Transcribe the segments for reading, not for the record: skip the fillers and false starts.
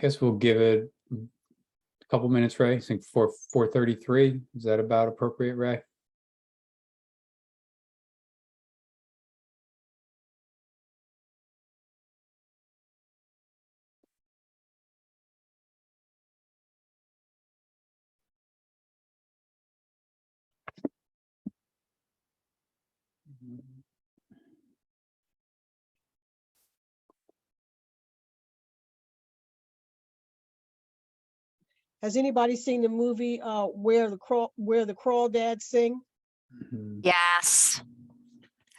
guess we'll give it a couple minutes, Ray. I think 4:33. Is that about appropriate, Ray? Has anybody seen the movie Where the Crawdads Sing? Mhm. Yes.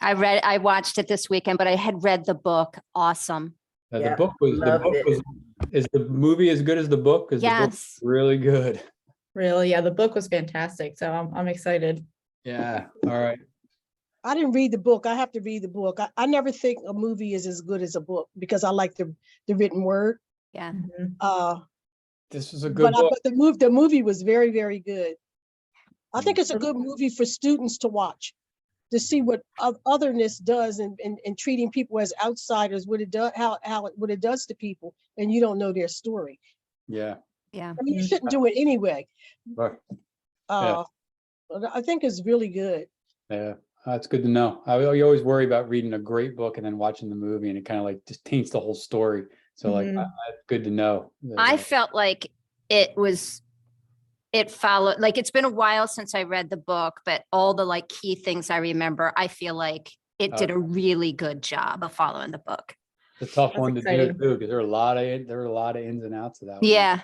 I watched it this weekend, but I had read the book. Awesome. The Yeah, book was loved it. is the movie as good as the book? Because the book's Yes. really good. Really, yeah, the book was fantastic, so I'm excited. Yeah. All right. I didn't read the book. I have to read the book. I never think a movie is as good as a book because I like the written word. Yeah. Mhm. This was a good book. But the movie was very, very good. I think it's a good movie for students to watch, to see what otherness does and treating people as outsiders, what it does, what it does to people, and you don't know their story. Yeah. Yeah. I mean, you shouldn't do it anyway. Right. But I think it's really good. Yeah. That's good to know. You always worry about reading a great book and then watching the movie, and it kind of like just taints the whole story. So like, Mhm. it's good to know. that, I felt like it followed, like, it's been a while since I read the book, but all the like key things I remember, I feel like it did a really good job of following the book. it's a tough That's one to do exciting. too, because there are a lot of ins and outs of that one. Yeah.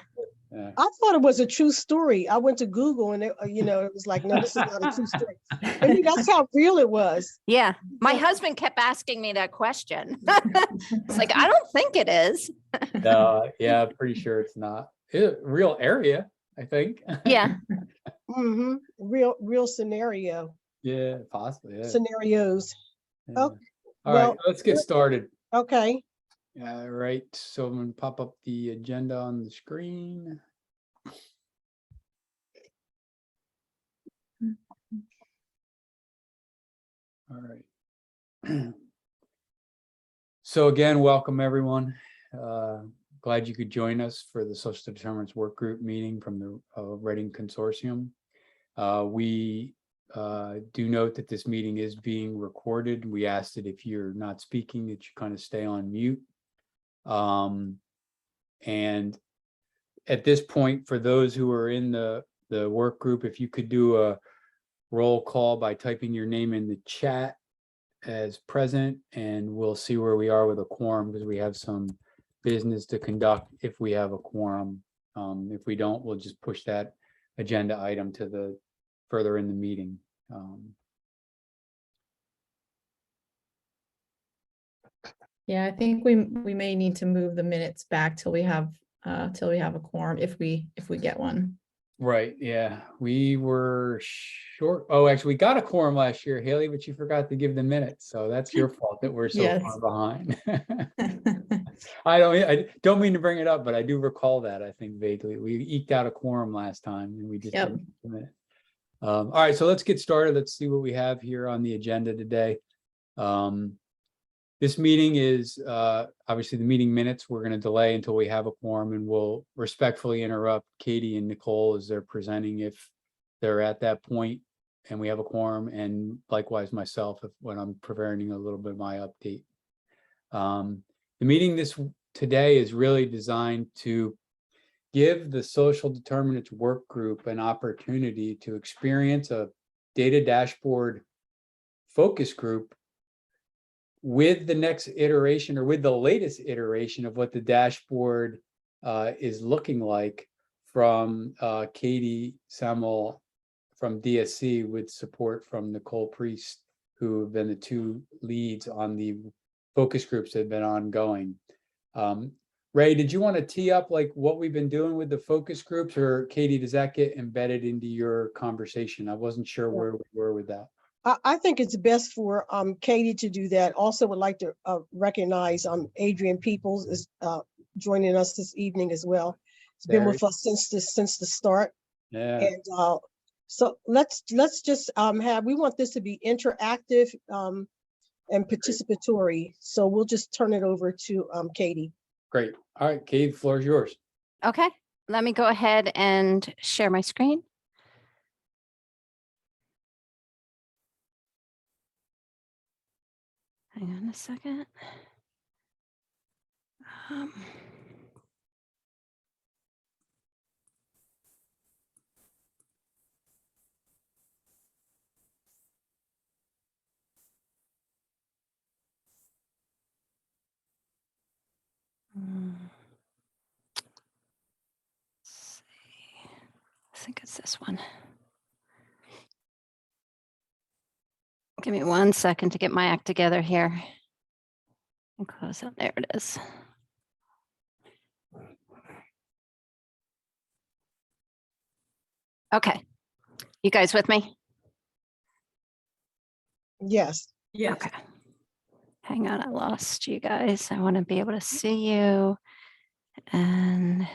Yeah. I thought it was a true story. I went to Google and it was like, no, this is not a true story. I mean, that's how real it was. Yeah. My husband kept asking me that question. It's like, I don't think it is. No, yeah, pretty sure it's not. Real area, I think. Yeah. Mm-hmm. Real scenario. Yeah, possibly. Yeah. Scenarios. Yeah. Oh, All right, well, let's get started. Okay. All right, so I'm gonna pop up the agenda on the screen. All right. So again, welcome everyone. Glad you could join us for the Social Determinants Work Group meeting from the Reading Consortium. We do note that this meeting is being recorded. We ask that if you're not speaking, that you kind of stay on mute. And at this point, for those who are in the work group, if you could do a roll call by typing your name in the chat as present, and we'll see where we are with a quorum, because we have some business to conduct if we have a quorum. If we don't, we'll just push that agenda item to the further in the meeting. Yeah, I think we may need to move the minutes back till we have a quorum if we get one. Right, yeah, we were short. Oh, actually, we got a quorum last year, Haley, but you forgot to give the minutes, so that's your fault that we're so Yes. far behind. I don't mean to bring it up, but I do recall that, I think vaguely. We eked out a quorum last time and we just Yep. didn't give the minute. All right, so let's get started. Let's see what we have here on the agenda today. This meeting is obviously the meeting minutes. We're going to delay until we have a quorum, and we'll respectfully interrupt Katie and Nicole as they're presenting if they're at that point and we have a quorum, and likewise myself when I'm preparing a little bit of my update. The meeting today is really designed to give the Social Determinants Work Group an opportunity to experience a data dashboard focus group with the next iteration, or with the latest iteration of what the dashboard is looking like, from Katie Samuel from DSC, with support from Nicole Priest, who have been the two leads on the focus groups that have been ongoing. Ray, did you want to tee up like what we've been doing with the focus groups, or Katie, does that get embedded into your conversation? I wasn't sure where we were with that. I think it's best for Katie to do that. Also would like to recognize Adrian Peoples is joining us this evening as well. He's been with us since the start. Yeah. And so let's just we want this to be interactive and participatory. So we'll just turn it over to Katie. Great. All right, Katie, the floor is yours. Okay, let me go ahead and share my screen. Hang on a second. Um, hmm. Let's see. I think it's this one. Give me 1 second to get my act together here. And close out. There it is. Okay. You guys with me? Yes. Yeah. Okay. Hang on, I lost you guys. I want to be able to see you. And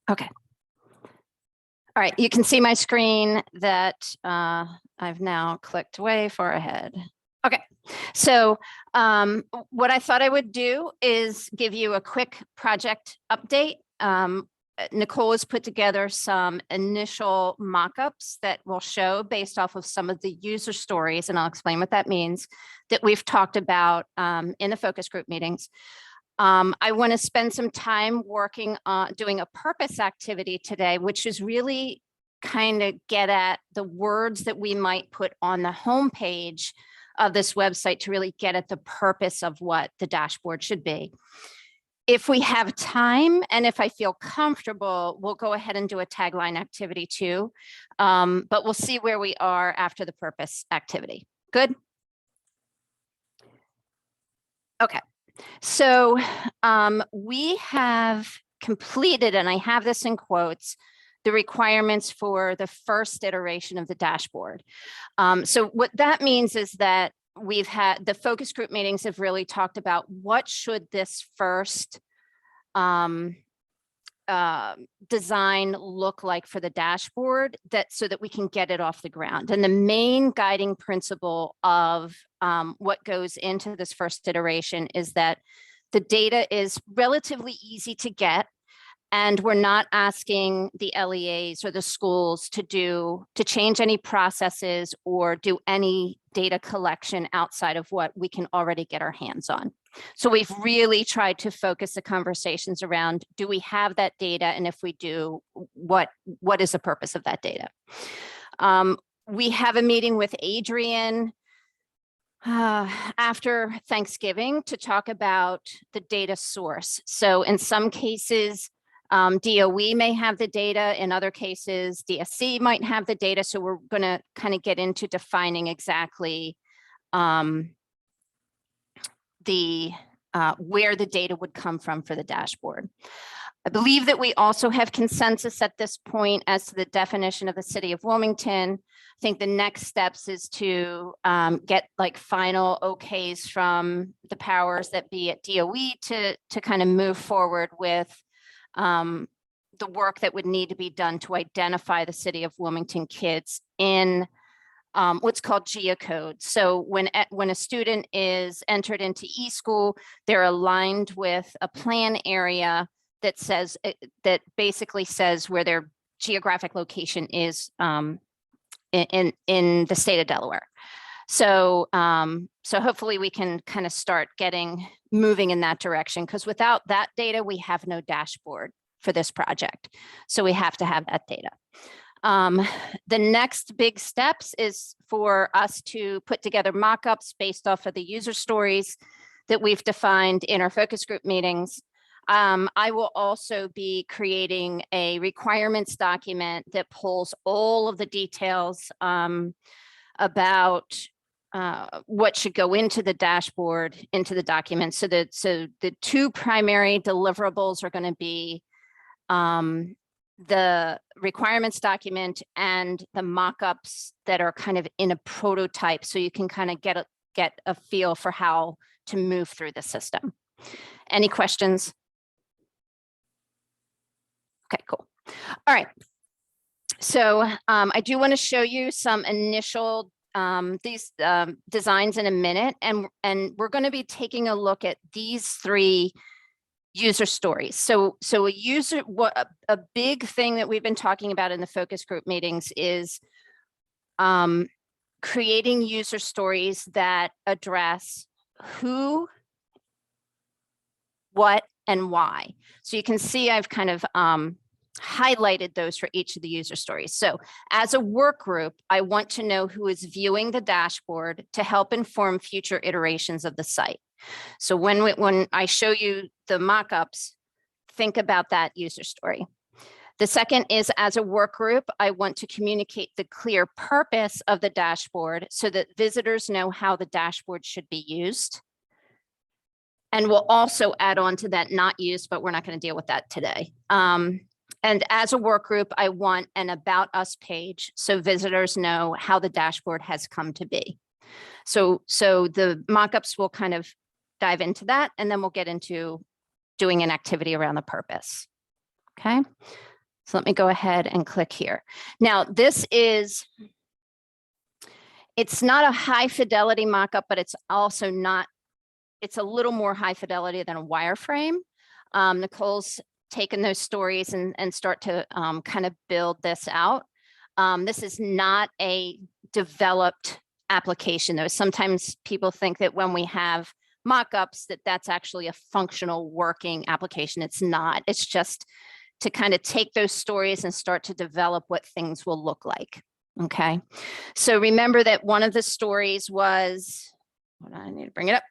okay. All right, you can see my screen that I've now clicked way far ahead. Okay, so what I thought I would do is give you a quick project update. Nicole has put together some initial mock-ups that will show based off of some of the user stories, and I'll explain what that means, that we've talked about in the focus group meetings. I want to spend some time working on doing a purpose activity today, which is really kind of get at the words that we might put on the homepage of this website to really get at the purpose of what the dashboard should be. If we have time and if I feel comfortable, we'll go ahead and do a tagline activity too. But we'll see where we are after the purpose activity. Good? Okay. So we have completed, and I have this in quotes, the requirements for the first iteration of the dashboard. So what that means is that we've had the focus group meetings have really talked about what should this first design look like for the dashboard, that so that we can get it off the ground. And the main guiding principle of what goes into this first iteration is that the data is relatively easy to get, and we're not asking the LEAs or the schools to change any processes or do any data collection outside of what we can already get our hands on. So we've really tried to focus the conversations around, do we have that data? And if we do, what is the purpose of that data? We have a meeting with Adrian after Thanksgiving to talk about the data source. So in some cases, DOE may have the data. In other cases, DSC might have the data. So we're going to kind of get into defining exactly where the data would come from for the dashboard. I believe that we also have consensus at this point as to the definition of the city of Wilmington. I think the next steps is to get like final okays from the powers that be at DOE to kind of move forward with the work that would need to be done to identify the city of Wilmington kids in what's called geocode. So when a student is entered into eSchool, they're aligned with a plan area that says, that basically says where their geographic location is in the state of Delaware. So so hopefully we can kind of start moving in that direction, because without that data, we have no dashboard for this project. So we have to have that data. The next big steps is for us to put together mock-ups based off of the user stories that we've defined in our focus group meetings. I will also be creating a requirements document that pulls all of the details about what should go into the dashboard, into the document. So the two primary deliverables are going to be the requirements document and the mock-ups that are kind of in a prototype, so you can kind of get a feel for how to move through the system. Any questions? Okay, cool. All right. So I do want to show you some initial these designs in a minute, and we're going to be taking a look at these 3 user stories. So a big thing that we've been talking about in the focus group meetings is creating user stories that address who, what, and why. So you can see I've kind of highlighted those for each of the user stories. So as a work group, I want to know who is viewing the dashboard to help inform future iterations of the site. So when I show you the mock-ups, think about that user story. The second is, as a work group, I want to communicate the clear purpose of the dashboard so that visitors know how the dashboard should be used. And we'll also add on to that not used, but we're not going to deal with that today. And as a work group, I want an About Us page so visitors know how the dashboard has come to be. So the mock-ups will kind of dive into that, and then we'll get into doing an activity around the purpose. Okay, so let me go ahead and click here. Now, it's not a high fidelity mock-up, but it's also not, it's a little more high fidelity than a wireframe. Nicole's taken those stories and start to kind of build this out. This is not a developed application, though. Sometimes people think that when we have mock-ups that's actually a functional working application. It's not. It's just to kind of take those stories and start to develop what things will look like. Okay. So remember that one of the stories was, hold on, I need to bring it up.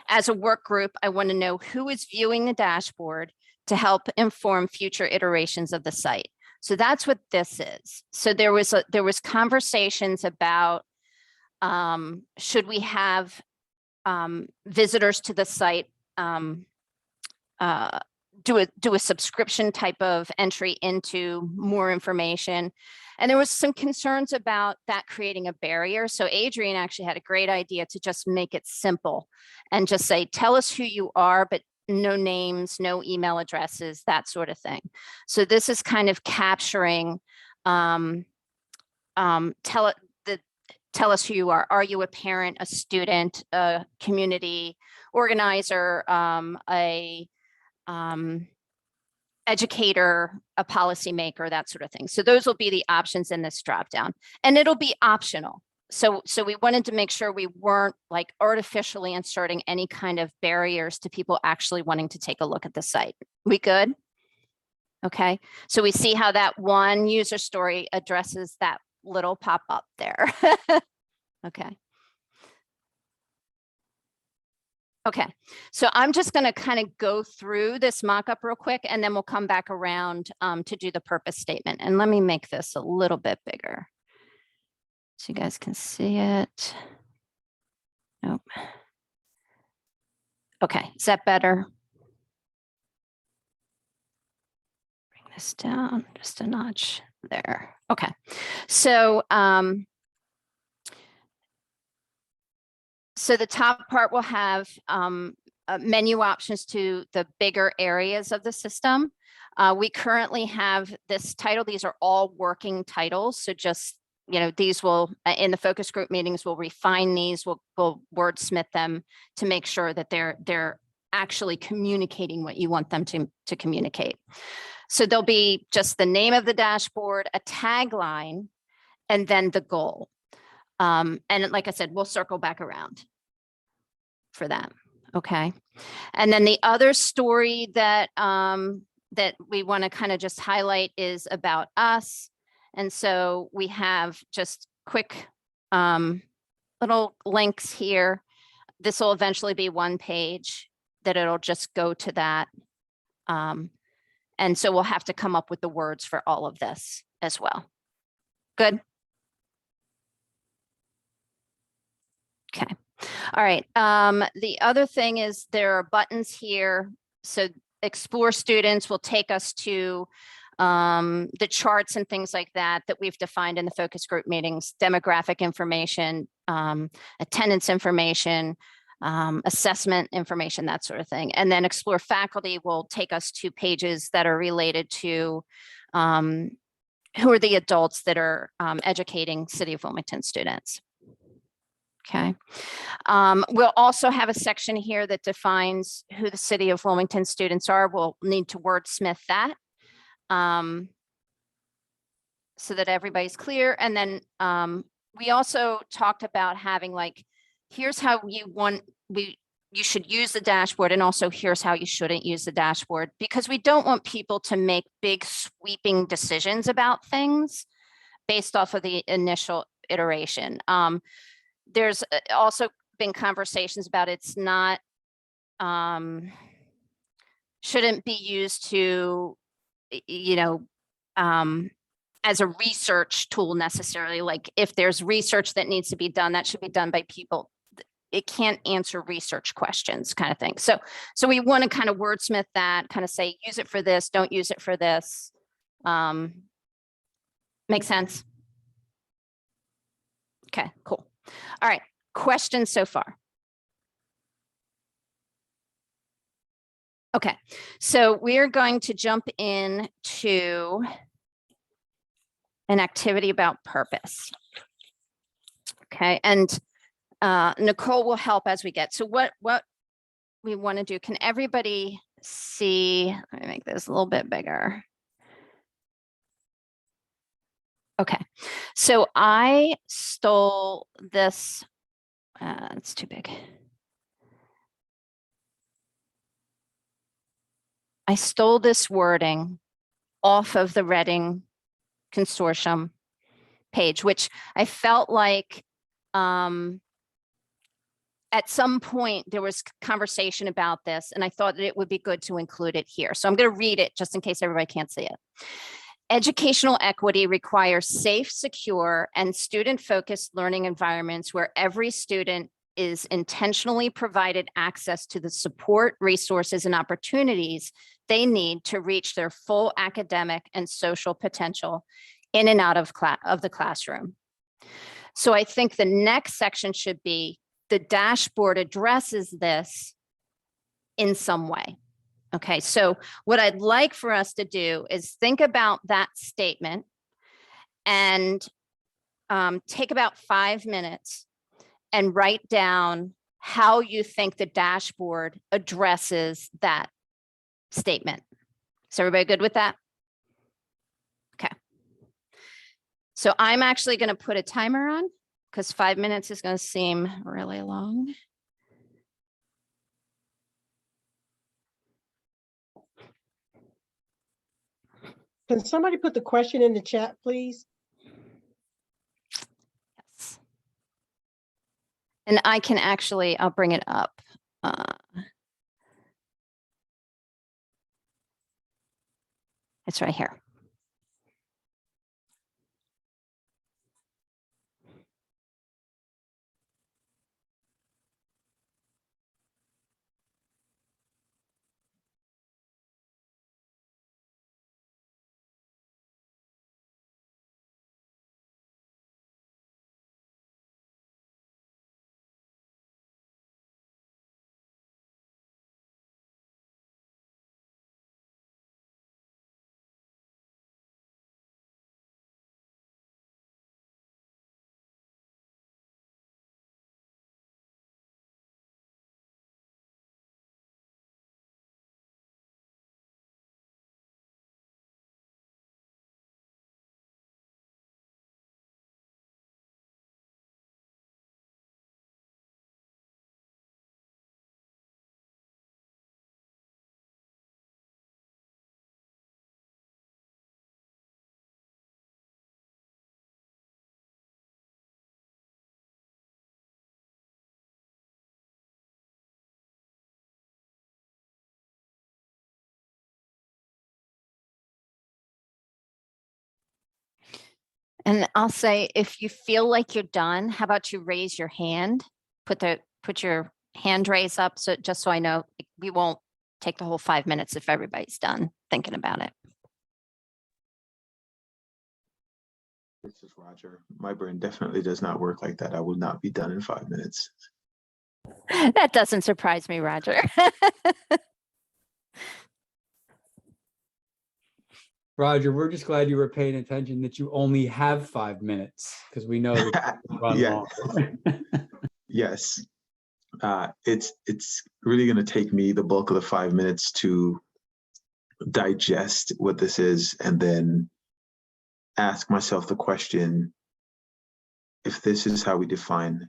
As a work group, I want to know who is viewing the dashboard to help inform future iterations of the site. So that's what this is. So there was conversations about should we have visitors to the site do a subscription type of entry into more information. And there was some concerns about that creating a barrier. So Adrian actually had a great idea to just make it simple and just say, tell us who you are, but no names, no email addresses, that sort of thing. So this is kind of capturing, tell us who you are. Are you a parent, a student, a community organizer, a educator, a policymaker, that sort of thing. So those will be the options in this dropdown, and it'll be optional. So we wanted to make sure we weren't like artificially inserting any kind of barriers to people actually wanting to take a look at the site. We good? Okay, so we see how that one user story addresses that little pop-up there. Okay. Okay, so I'm just going to kind of go through this mock-up real quick, and then we'll come back around to do the purpose statement. And let me make this a little bit bigger so you guys can see it. Nope. Okay, is that better? Bring this down just a notch there. Okay, so so the top part will have menu options to the bigger areas of the system. We currently have this title. These are all working titles. So just, you know, these will, in the focus group meetings, we'll refine these, we'll wordsmith them to make sure that they're actually communicating what you want them to communicate. So there'll be just the name of the dashboard, a tagline, and then the goal. And like I said, we'll circle back around for that. Okay. And then the other story that that we want to kind of just highlight is about us. And so we have just quick little links here. This will eventually be one page that it'll just go to that. And so we'll have to come up with the words for all of this as well. Good. Okay. All right. The other thing is there are buttons here. So Explore students will take us to the charts and things like that we've defined in the focus group meetings, demographic information, attendance information, assessment information, that sort of thing. And then Explore faculty will take us to pages that are related to who are the adults that are educating City of Wilmington students. Okay. We'll also have a section here that defines who the City of Wilmington students are. We'll need to wordsmith that so that everybody's clear. And then we also talked about having like, here's how you should use the dashboard, and also here's how you shouldn't use the dashboard, because we don't want people to make big sweeping decisions about things based off of the initial iteration. There's also been conversations about it's not, shouldn't be used to, you know, as a research tool necessarily. Like if there's research that needs to be done, that should be done by people. It can't answer research questions, kind of thing. So we want to kind of wordsmith that, kind of say, use it for this, don't use it for this. Make sense? Okay, cool. All right, questions so far? Okay, so we're going to jump into an activity about purpose. Okay, and Nicole will help as we get. So what we want to do, can everybody see? Let me make this a little bit bigger. Okay, so I stole this, it's too big. I stole this wording off of the Reading Consortium page, which I felt like at some point there was conversation about this, and I thought that it would be good to include it here. So I'm going to read it just in case everybody can't see it. Educational equity requires safe, secure, and student-focused learning environments where every student is intentionally provided access to the support, resources, and opportunities they need to reach their full academic and social potential in and out of the classroom. So I think the next section should be the dashboard addresses this in some way. Okay, so what I'd like for us to do is think about that statement and take about 5 minutes and write down how you think the dashboard addresses that statement. Is everybody good with that? Okay. So I'm actually going to put a timer on because 5 minutes is going to seem really long. Can somebody put the question in the chat, please? Yes. And I can actually, I'll bring it up. It's right here. And I'll say, if you feel like you're done, how about you raise your hand? Put your hand raise up, so just so I know we won't take the whole 5 minutes if everybody's done thinking about it. This is Roger. My brain definitely does not work like that. I will not be done in 5 minutes. That doesn't surprise me, Roger. Roger, we're just glad you were paying attention that you only have 5 minutes because we know that you run Yeah. longer. Yes. It's really going to take me the bulk of the 5 minutes to digest what this is and then ask myself the question, if this is how we define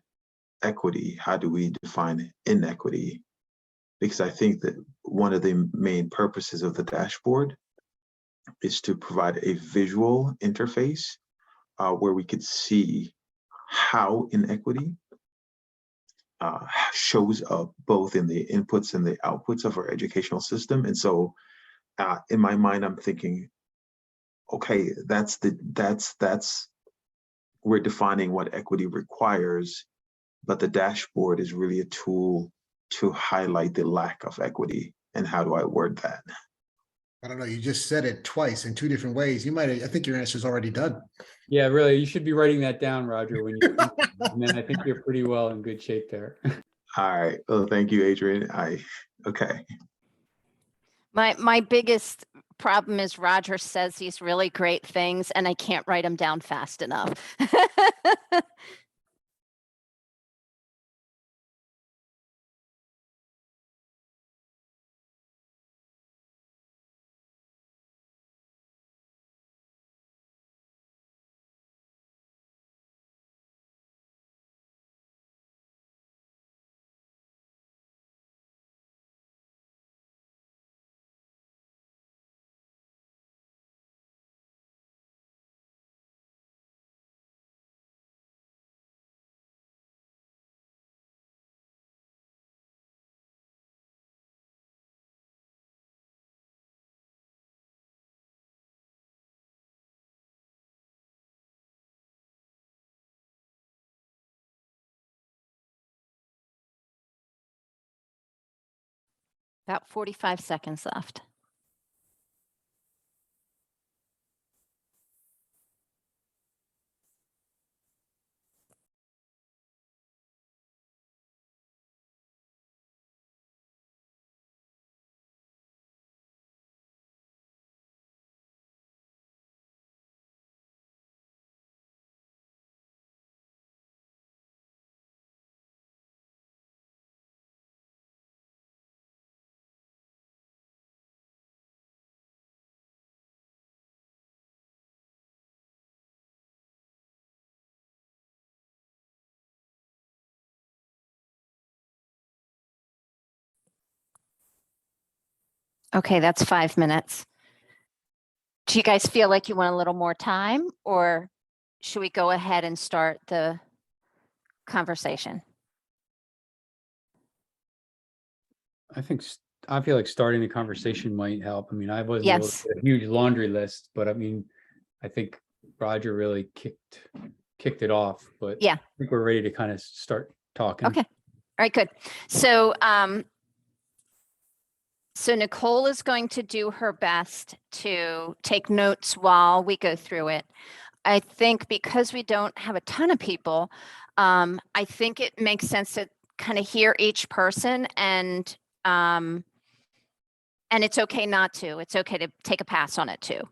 equity, how do we define inequity? Because I think that one of the main purposes of the dashboard is to provide a visual interface where we could see how inequity shows up both in the inputs and the outputs of our educational system. And so in my mind, I'm thinking, okay, we're defining what equity requires, but the dashboard is really a tool to highlight the lack of equity. And how do I word that? I don't know. You just said it twice in 2 different ways. I think your answer is already done. Yeah, really, you should be writing that down, Roger, when you, and then I think you're pretty well in good shape there. All right. Well, thank you, Adrian. Okay. My biggest problem is Roger says these really great things and I can't write them down fast enough. About 45 seconds left. Okay, that's 5 minutes. Do you guys feel like you want a little more time or should we go ahead and start the conversation? I feel like starting the conversation might help. I mean, I wasn't able Yes. to get a huge laundry list, but I mean, I think Roger really kicked it off, but Yeah. I think we're ready to kind of start talking. Okay. All right, good. So, so Nicole is going to do her best to take notes while we go through it. I think because we don't have a ton of people, I think it makes sense to kind of hear each person and it's okay not to. It's okay to take a pass on it too.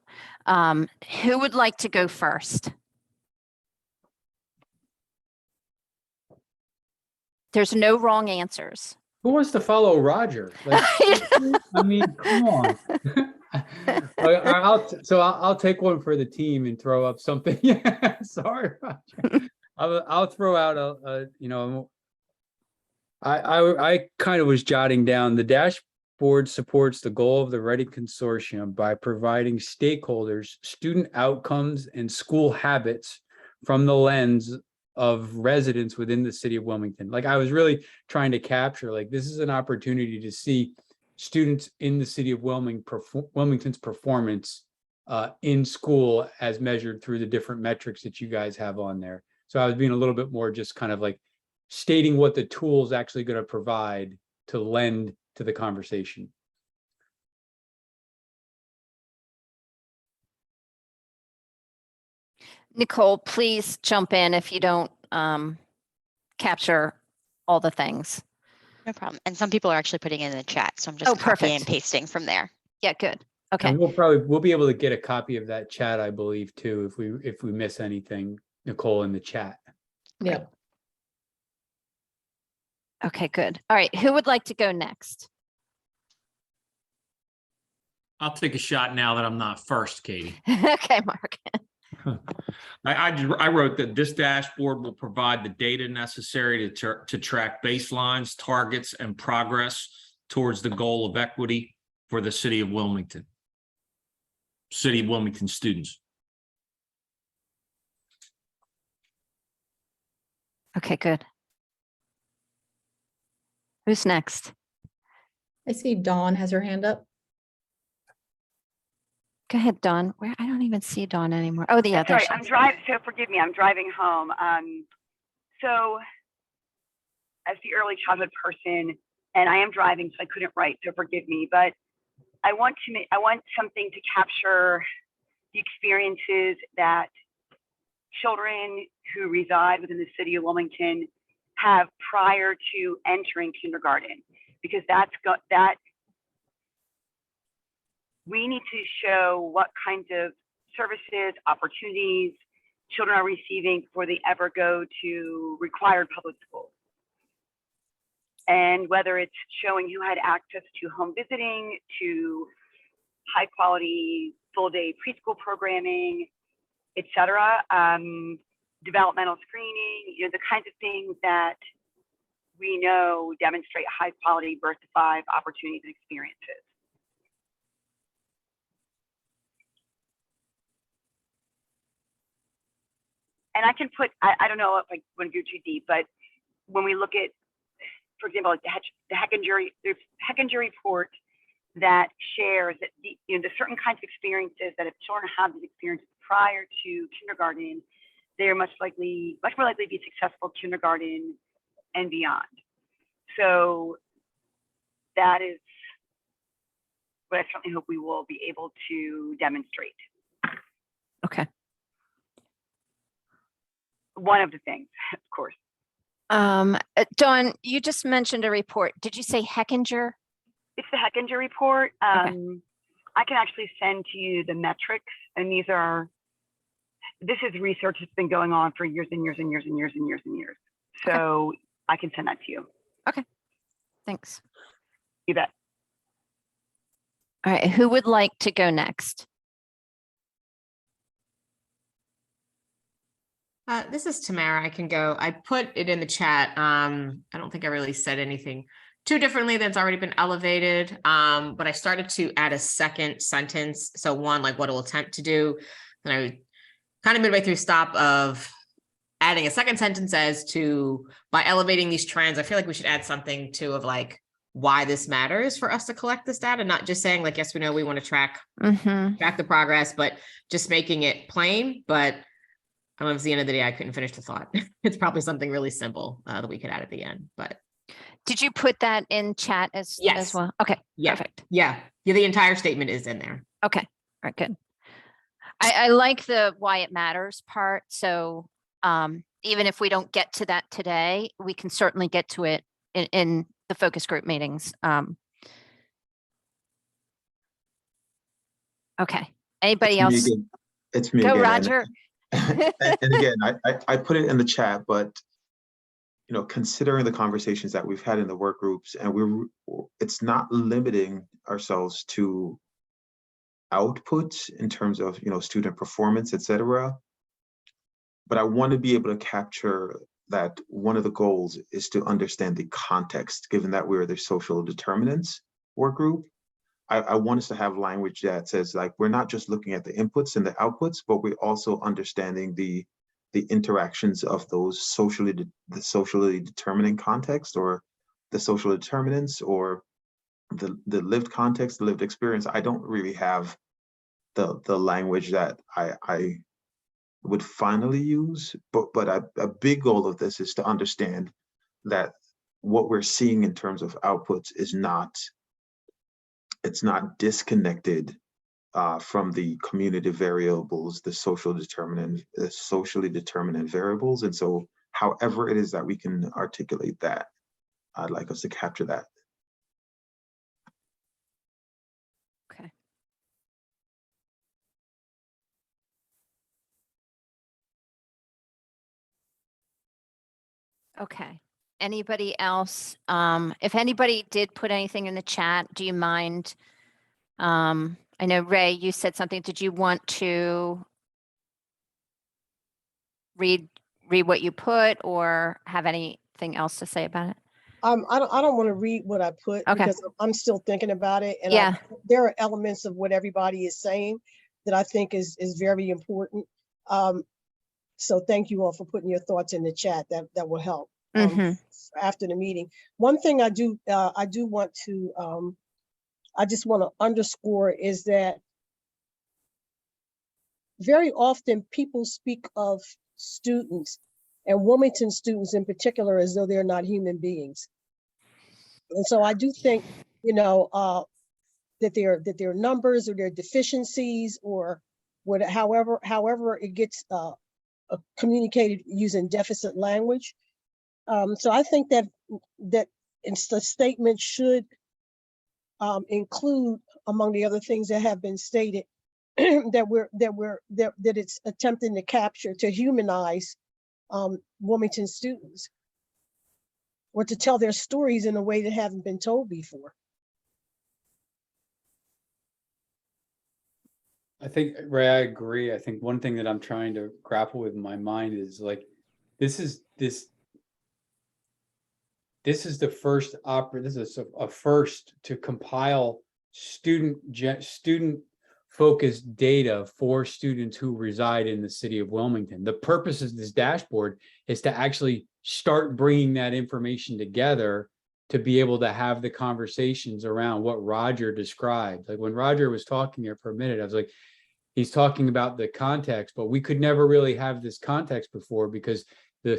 Who would like to go first? There's no wrong answers. Who wants to follow Roger? Like, I mean, come on. I'll take one for the team and throw up something. Yeah, sorry, Roger. I'll throw out a I kind of was jotting down the dashboard supports the goal of the Ready Consortium by providing stakeholders student outcomes and school habits from the lens of residents within the city of Wilmington. Like I was really trying to capture, like this is an opportunity to see students in the city of Wilmington's performance in school as measured through the different metrics that you guys have on there. So I was being a little bit more just kind of like stating what the tool is actually going to provide to lend to the conversation. Nicole, please jump in if you don't capture all the things. No problem. And some people are actually putting it in the chat, so I'm just copying and pasting from there. Yeah, good. Okay, And we'll be able to get a copy of that chat, I believe, too, if we miss anything, Nicole, in the chat. Yep. okay, good. All right, who would like to go next? I'll take a shot now that I'm not first, Katie. Okay, Mark. I wrote that this dashboard will provide the data necessary to track baselines, targets, and progress towards the goal of equity for the city of Wilmington students. Okay, good. Who's next? I see Dawn has her hand up. Go ahead, Dawn. Where I don't even see Dawn anymore. Oh, yeah, there Sorry, she I'm is. driving, so forgive me, I'm driving home. So as the early childhood person, and I am driving, so I couldn't write, so forgive me, but I want something to capture the experiences that children who reside within the city of Wilmington have prior to entering kindergarten, because that we need to show what kinds of services, opportunities children are receiving before they ever go to required public schools. And whether it's showing who had access to home visiting, to high quality full day preschool programming, et cetera, developmental screening, the kinds of things that we know demonstrate high quality birth to 5 opportunities and experiences. And I can put, I don't know if I want to go too deep, but when we look at, for example, like the Hechinger report that shares that the certain kinds of experiences that if children have these experiences prior to kindergarten, they're much more likely to be successful kindergarten and beyond. So that is what I certainly hope we will be able to demonstrate. Okay. One of the things, of course. Dawn, you just mentioned a report. Did you say Hechinger? It's the Hechinger report. I can actually send to you the metrics, and this is research that's been going on for years and years and years and years and years and years. So I can send that to you. Okay, thanks. You bet. All right, who would like to go next? This is Tamara. I can go. I put it in the chat. I don't think I really said anything too differently that's already been elevated. But I started to add a second sentence. So one, like what it'll attempt to do. And I kind of midway through stop of adding a second sentence as to by elevating these trends, I feel like we should add something too of like why this matters for us to collect this data, not just saying like, yes, we know we want to track the progress, but just making it plain. But I don't know if it's the end of the day, I couldn't finish the thought. It's probably something really simple that we could add at the end, but. Did you put that in chat as well? Okay, yeah. Perfect. Yeah, the entire statement is in there. Okay, all right, good. I like the why it matters part. So even if we don't get to that today, we can certainly get to it in the focus group meetings. Okay, anybody else? It's me Go, again. Roger. And again, I put it in the chat, but considering the conversations that we've had in the work groups, and it's not limiting ourselves to outputs in terms of student performance, etc. But I want to be able to capture that one of the goals is to understand the context, given that we're the social determinants work group. I want us to have language that says like we're not just looking at the inputs and the outputs, but we're also understanding the interactions of those the socially determining context, or the social determinants, or the lived context, the lived experience. I don't really have the language that I would finally use, but a big goal of this is to understand that what we're seeing in terms of outputs is not disconnected from the community variables, the socially determinant variables. And so however it is that we can articulate that, I'd like us to capture that. Okay. Okay. Anybody else? If anybody did put anything in the chat, do you mind? I know Ray, you said something. Did you want to read what you put or have anything else to say about it? I don't want to read what I put Okay. because I'm still thinking about it. And Yeah. there are elements of what everybody is saying that I think is very important. So thank you all for putting your thoughts in the chat. That will help after the meeting. One thing I do want to I just want to underscore is that very often people speak of students and Wilmington students in particular as though they're not human beings. And so I do think, you know, that their numbers or their deficiencies or however it gets communicated using deficit language. So I think that the statement should include, among the other things that have been stated, that it's attempting to humanize Wilmington students, or to tell their stories in a way that haven't been told before. I think, Ray, I agree. I think one thing that I'm trying to grapple with in my mind is like, this is the first this is a first to compile student focused data for students who reside in the city of Wilmington. The purpose of this dashboard is to actually start bringing that information together to be able to have the conversations around what Roger described. Like when Roger was talking there for a minute, I was like, he's talking about the context, but we could never really have this context before because the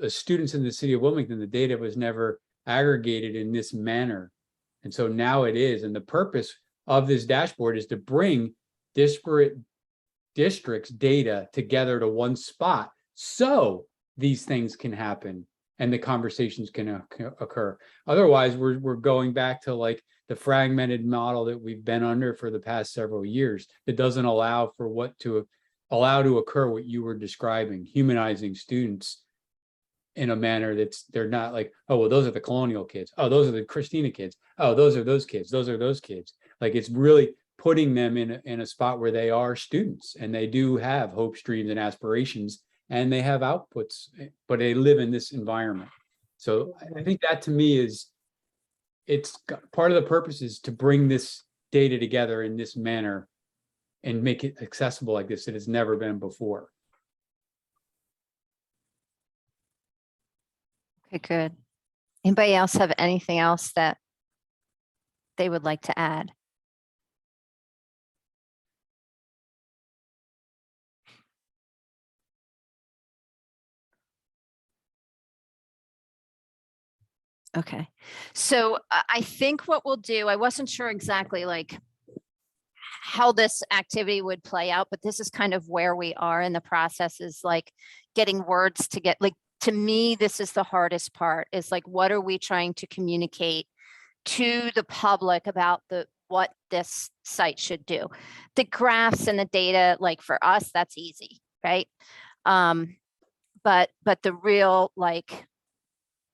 students in the city of Wilmington, the data was never aggregated in this manner. And so now it is. And the purpose of this dashboard is to bring disparate districts' data together to one spot so these things can happen and the conversations can occur. Otherwise, we're going back to like the fragmented model that we've been under for the past several years that doesn't allow for to occur what you were describing, humanizing students in a manner they're not like, oh, well, those are the Colonial kids. Oh, those are the Christina kids. Oh, those are those kids. Those are those kids. Like it's really putting them in a spot where they are students and they do have hopes, dreams, and aspirations, and they have outputs, but they live in this environment. So I think that to me it's part of the purpose is to bring this data together in this manner and make it accessible like this. It has never been before. Okay, good. Anybody else have anything else that they would like to add? Okay, so I think what we'll do, I wasn't sure exactly like how this activity would play out, but this is kind of where we are in the process, is like getting words to get, like, to me, this is the hardest part, is like, what are we trying to communicate to the public about what this site should do? The graphs and the data, like for us, that's easy, right? But the real, like,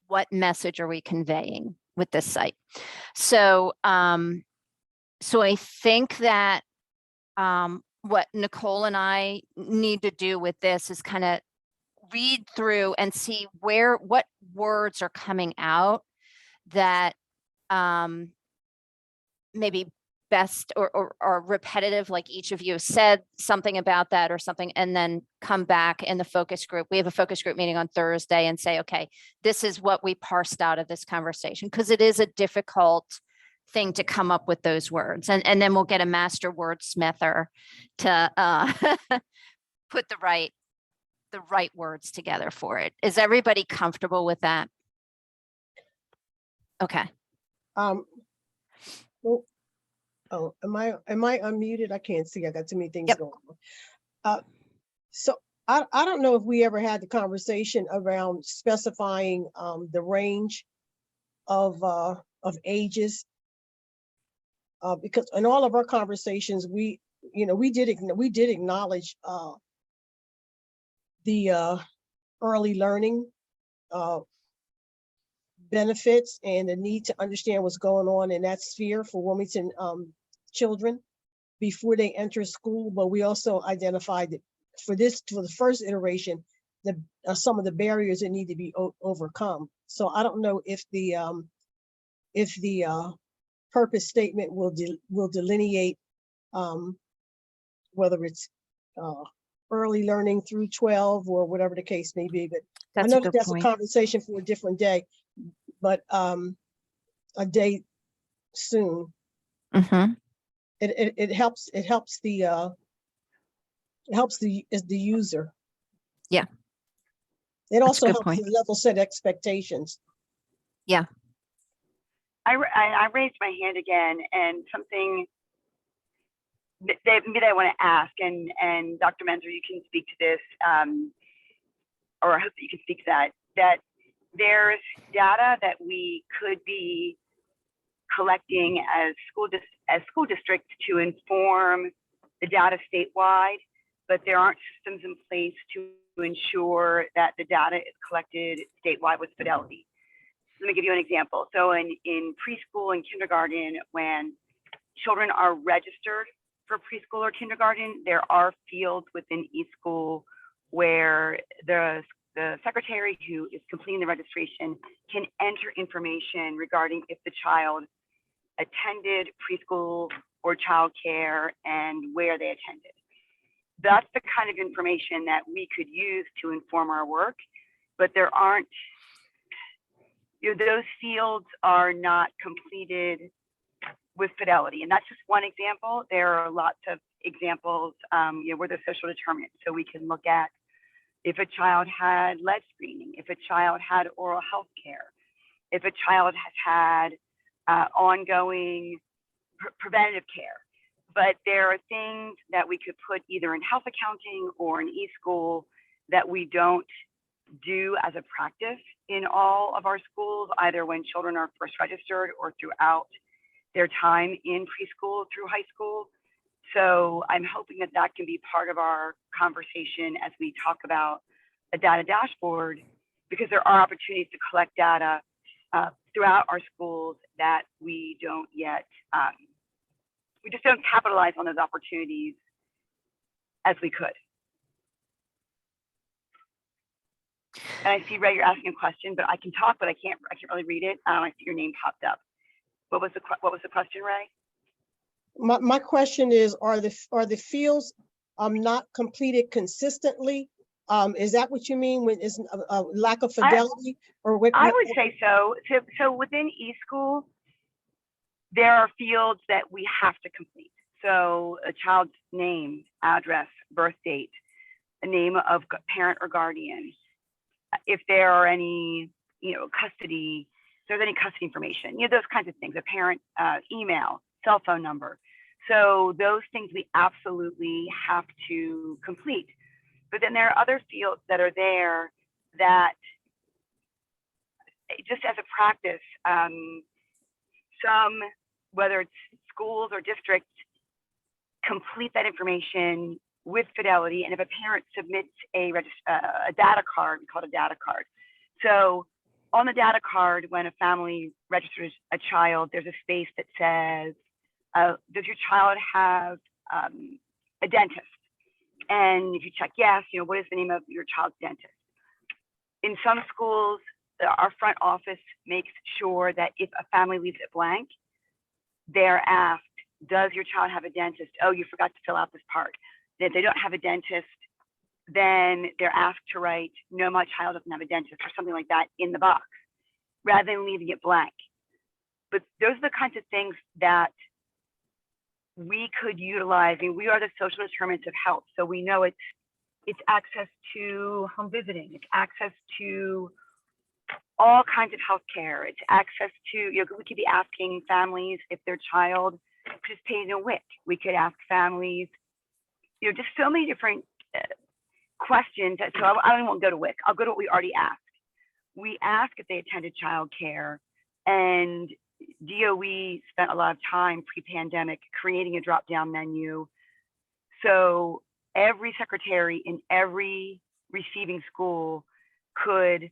what message are we conveying with this site? So, so I think that what Nicole and I need to do with this is kind of read through and see what words are coming out that maybe best or repetitive, like each of you said something about that or something, and then come back in the focus group. We have a focus group meeting on Thursday and say, okay, this is what we parsed out of this conversation, because it is a difficult thing to come up with those words. And then we'll get a master wordsmither to put the right words together for it. Is everybody comfortable with that? Okay. Well, oh, am I unmuted? I can't see. I got too many things going on. So I don't know if we ever had the conversation around specifying the range of ages, because in all of our conversations, we did acknowledge the early learning benefits and the need to understand what's going on in that sphere for Wilmington children before they enter school. But we also identified that for the first iteration, some of the barriers that need to be overcome. So I don't know if the purpose statement will delineate whether it's early learning through 12 or whatever the case may be. But I That's a know good that's a point. conversation for a different day, but a day soon. Mhm. It helps the user. Yeah. It That's a also good helps point. the level set expectations. I raised my hand again, and something that I want to ask, and Dr. Menzer, you can speak to this, or I hope that you can speak to that there's data that we could be collecting as school districts to inform the data statewide, but there aren't systems in place to ensure that the data is collected statewide with fidelity. Let me give you an example. So in preschool and kindergarten, when children are registered for preschool or kindergarten, there are fields within eSchool where the secretary who is completing the registration can enter information regarding if the child attended preschool or childcare and where they attended. That's the kind of information that we could use to inform our work, but there aren't, those fields are not completed with fidelity. And that's just one example. There are lots of examples where there's social determinants. So we can look at if a child had lead screening, if a child had oral health care, if a child has had ongoing preventative care. But there are things that we could put either in health accounting or in eSchool that we don't do as a practice in all of our schools, either when children are first registered or throughout their time in preschool through high school. So I'm hoping that that can be part of our conversation as we talk about a data dashboard, because there are opportunities to collect data throughout our schools that we don't yet, we just don't capitalize on those opportunities as we could. And I see, Ray, you're asking a question, but I can talk, but I can't really read it. I see your name popped up. What was the question, Ray? My question is, are the fields not completed consistently? Is that what you mean when is a lack of fidelity? Or what? I would say so. So within eSchool, there are fields that we have to complete. So a child's name, address, birth date, a name of parent or guardian. If there are any, custody, if there's any custody information, those kinds of things, a parent email, cell phone number. So those things we absolutely have to complete. But then there are other fields that are there that just as a practice, some, whether it's schools or districts, complete that information with fidelity. And if a parent submits a data card, we call it a data card. So on the data card, when a family registers a child, there's a space that says, does your child have a dentist? And if you check yes, what is the name of your child's dentist? In some schools, our front office makes sure that if a family leaves it blank, they're asked, does your child have a dentist? Oh, you forgot to fill out this part. If they don't have a dentist, then they're asked to write, no, my child doesn't have a dentist, or something like that in the box, rather than leaving it blank. But those are the kinds of things that we could utilize. I mean, we are the social determinants of health. So we know it's access to home visiting, it's access to all kinds of healthcare, it's access to, we could be asking families if their child participated in a WIC. We could ask families, just so many different questions. So I don't want to go to WIC. I'll go to what we already asked. We ask if they attended childcare, and DOE spent a lot of time pre-pandemic creating a drop-down menu. So every secretary in every receiving school could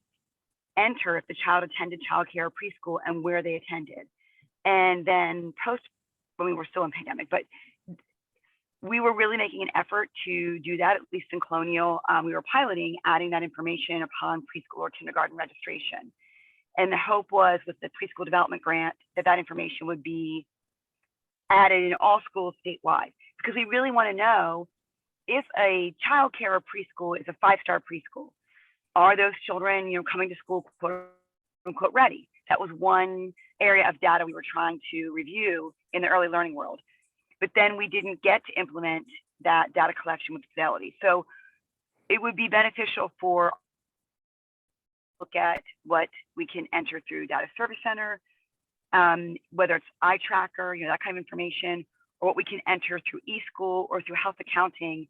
enter if the child attended childcare or preschool and where they attended. And then post, when we were still in pandemic, but we were really making an effort to do that, at least in Colonial. We were piloting adding that information upon preschool or kindergarten registration. And the hope was with the preschool development grant that that information would be added in all schools statewide, because we really want to know if a child care or preschool is a 5-star preschool, are those children, coming to school quote unquote ready? That was one area of data we were trying to review in the early learning world. But then we didn't get to implement that data collection with Fidelity. So it would be beneficial for look at what we can enter through Data Service Center, whether it's iTracker, that kind of information, or what we can enter through eSchool or through health accounting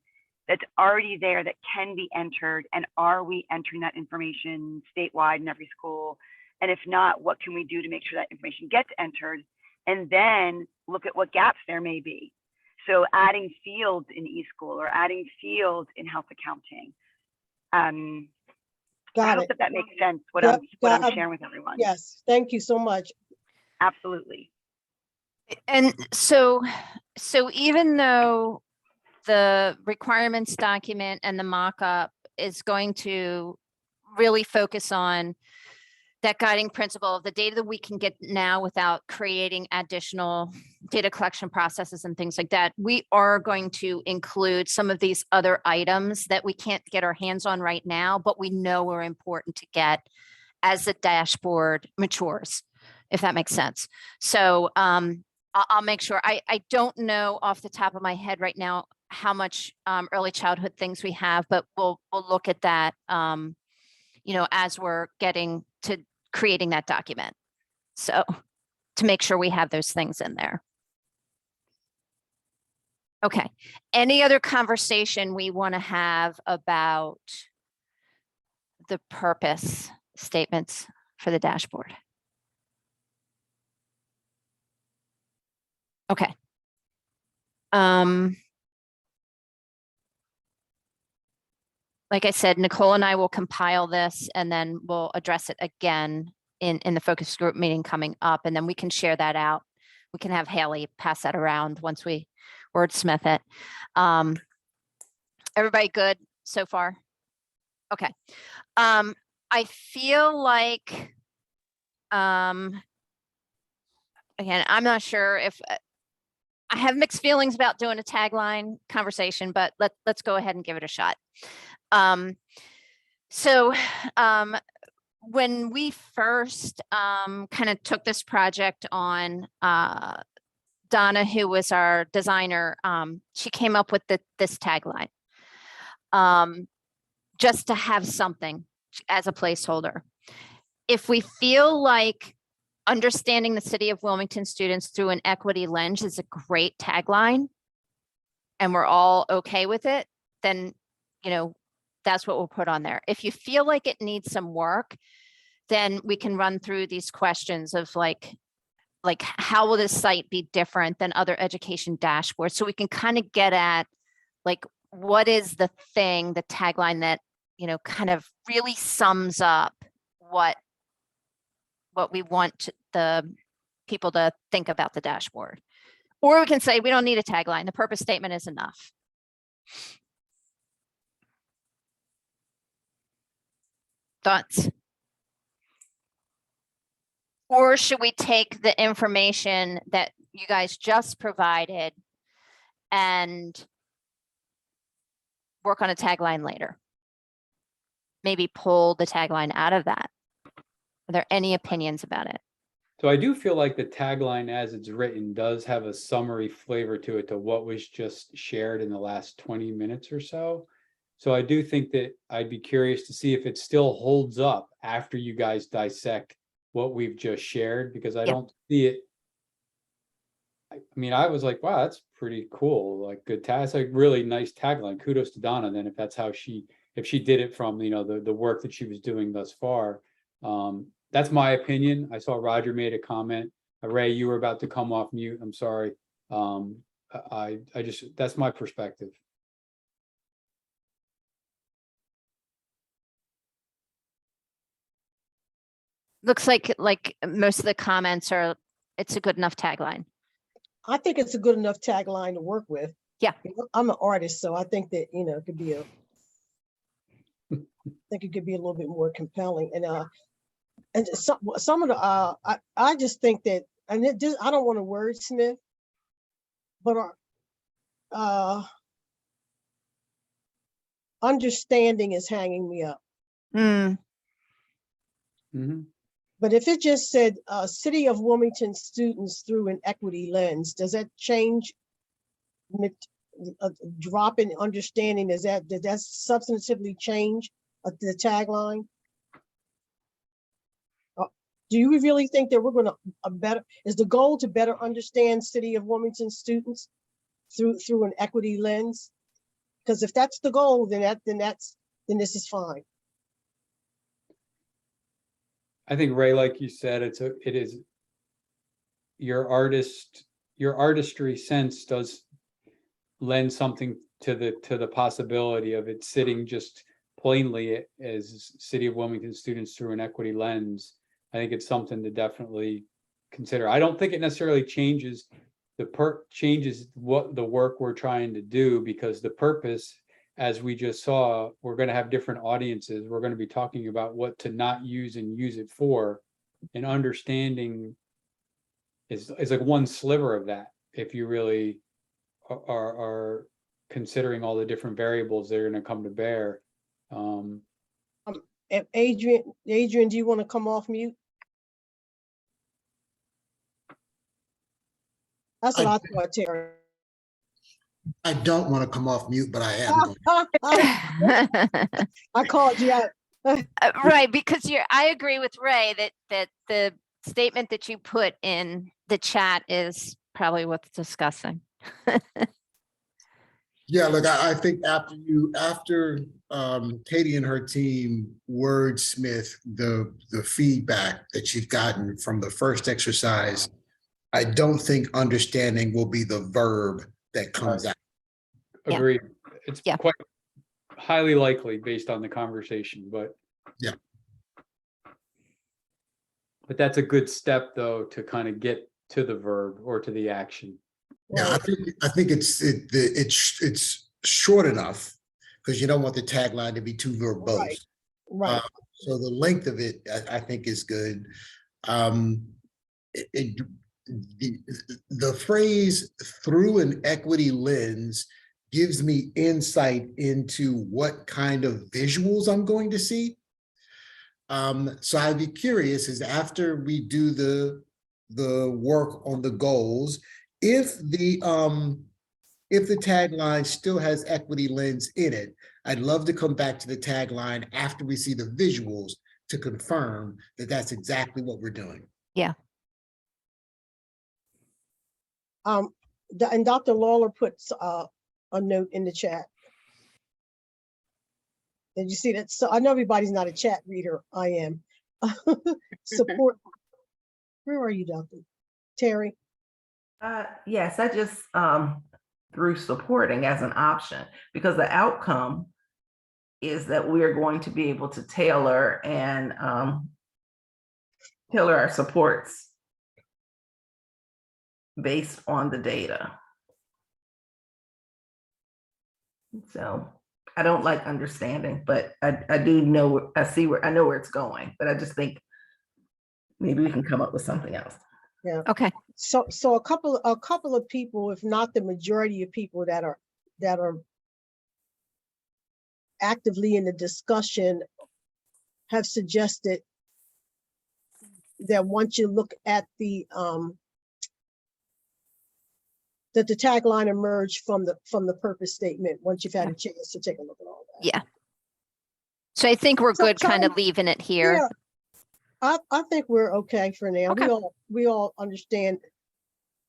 that's already there that can be entered. And are we entering that information statewide in every school? And if not, what can we do to make sure that information gets entered? And then look at what gaps there may be. So adding fields in eSchool or adding fields in health accounting. I Got hope it. that makes sense, what Yep, I'm got- sharing with everyone. Yes, thank you so much. Absolutely. And so even though the requirements document and the mock-up is going to really focus on that guiding principle of the data that we can get now without creating additional data collection processes and things like that, we are going to include some of these other items that we can't get our hands on right now, but we know are important to get as the dashboard matures, if that makes sense. So I'll make sure. I don't know off the top of my head right now how much early childhood things we have, but we'll look at that as we're getting to creating that document. So to make sure we have those things in there. Okay. Any other conversation we want to have about the purpose statements for the dashboard? Okay. Like I said, Nicole and I will compile this and then we'll address it again in the focus group meeting coming up, and then we can share that out. We can have Haley pass that around once we wordsmith it. Everybody good so far? Okay. I feel like, again, I'm not sure if I have mixed feelings about doing a tagline conversation, but let's go ahead and give it a shot. When we first kind of took this project on, Donna, who was our designer, she came up with this tagline, just to have something as a placeholder. If we feel like understanding the city of Wilmington students through an equity lens is a great tagline, and we're all okay with it, then, that's what we'll put on there. If you feel like it needs some work, then we can run through these questions of like how will this site be different than other education dashboards? So we can kind of get at like, what is the thing, the tagline that, kind of really sums up what we want the people to think about the dashboard. Or we can say, we don't need a tagline. The purpose statement is enough. Thoughts? Or should we take the information that you guys just provided and work on a tagline later? Maybe pull the tagline out of that. Are there any opinions about it? So I do feel like the tagline as it's written does have a summary flavor to it to what was just shared in the last 20 minutes or so. So I do think that I'd be curious to see if it still holds up after you guys dissect what we've just shared, because I don't see it. I mean, I was like, wow, that's pretty cool. Like good tag, it's like really nice tagline. Kudos to Donna then if that's how if she did it from, the work that she was doing thus far. That's my opinion. I saw Roger made a comment. Ray, you were about to come off mute. I'm sorry. I just, that's my perspective. Looks like most of the comments are, it's a good enough tagline. I think it's a good enough tagline to work with. Yeah. I'm an artist, so I think that, it could be I think it could be a little bit more compelling. And some of the, I just think that, and I don't want to wordsmith, but understanding is hanging me up. Mm, Mhm. But if it just said, City of Wilmington students through an equity lens, does that change? A drop in did that substantively change the tagline? Do you really think that we're going to is the goal to better understand City of Wilmington students through an equity lens? Because if that's the goal, then this is fine. I think, Ray, like you said, it is your artistry sense does lend something to the possibility of it sitting just plainly as City of Wilmington students through an equity lens. I think it's something to definitely consider. I don't think it necessarily changes what the work we're trying to do, because the purpose, as we just saw, we're going to have different audiences. We're going to be talking about what to not use and use it for, and understanding is like one sliver of that. If you really are considering all the different variables that are going to come to bear. Adrian, do you want to come off mute? That's what I thought, Terry. I don't want to come off mute, but I am going. I called you out. right, because I agree with Ray that the statement that you put in the chat is probably worth discussing. Yeah, look, I think after Katie and her team wordsmith the feedback that you've gotten from the first exercise, I don't think understanding will be the verb that comes out. Yeah. Agreed. It's Yeah. quite highly likely based on the conversation, but Yeah. But that's a good step, though, to kind of get to the verb or to the action. Yeah, I think it's short enough because you don't want the tagline to be too verbose. Right. So the length of it, I think, is good. The phrase "through an equity lens" gives me insight into what kind of visuals I'm going to see. So I'd be curious, is after we do the work on the goals, if the tagline still has equity lens in it, I'd love to come back to the tagline after we see the visuals to confirm that that's exactly what we're doing. Yeah. And Dr. Lawler puts a note in the chat. Did you see that? So I know everybody's not a chat reader. I am. Support. Where are you, Dr. Terry? Yes, I just threw supporting as an option, because the outcome is that we're going to be able to tailor our supports based on the data. So I don't like understanding, but I do know, I know where it's going, but I just think maybe we can come up with something else. Yeah. Okay. So a couple of people, if not the majority of people that are actively in the discussion, have suggested that once you look at that the tagline emerged from the purpose statement once you've had a chance to take a look at all that. Yeah. So I think we're good So- kind of leaving it here. Yeah, I think we're okay for now. Okay. We all understand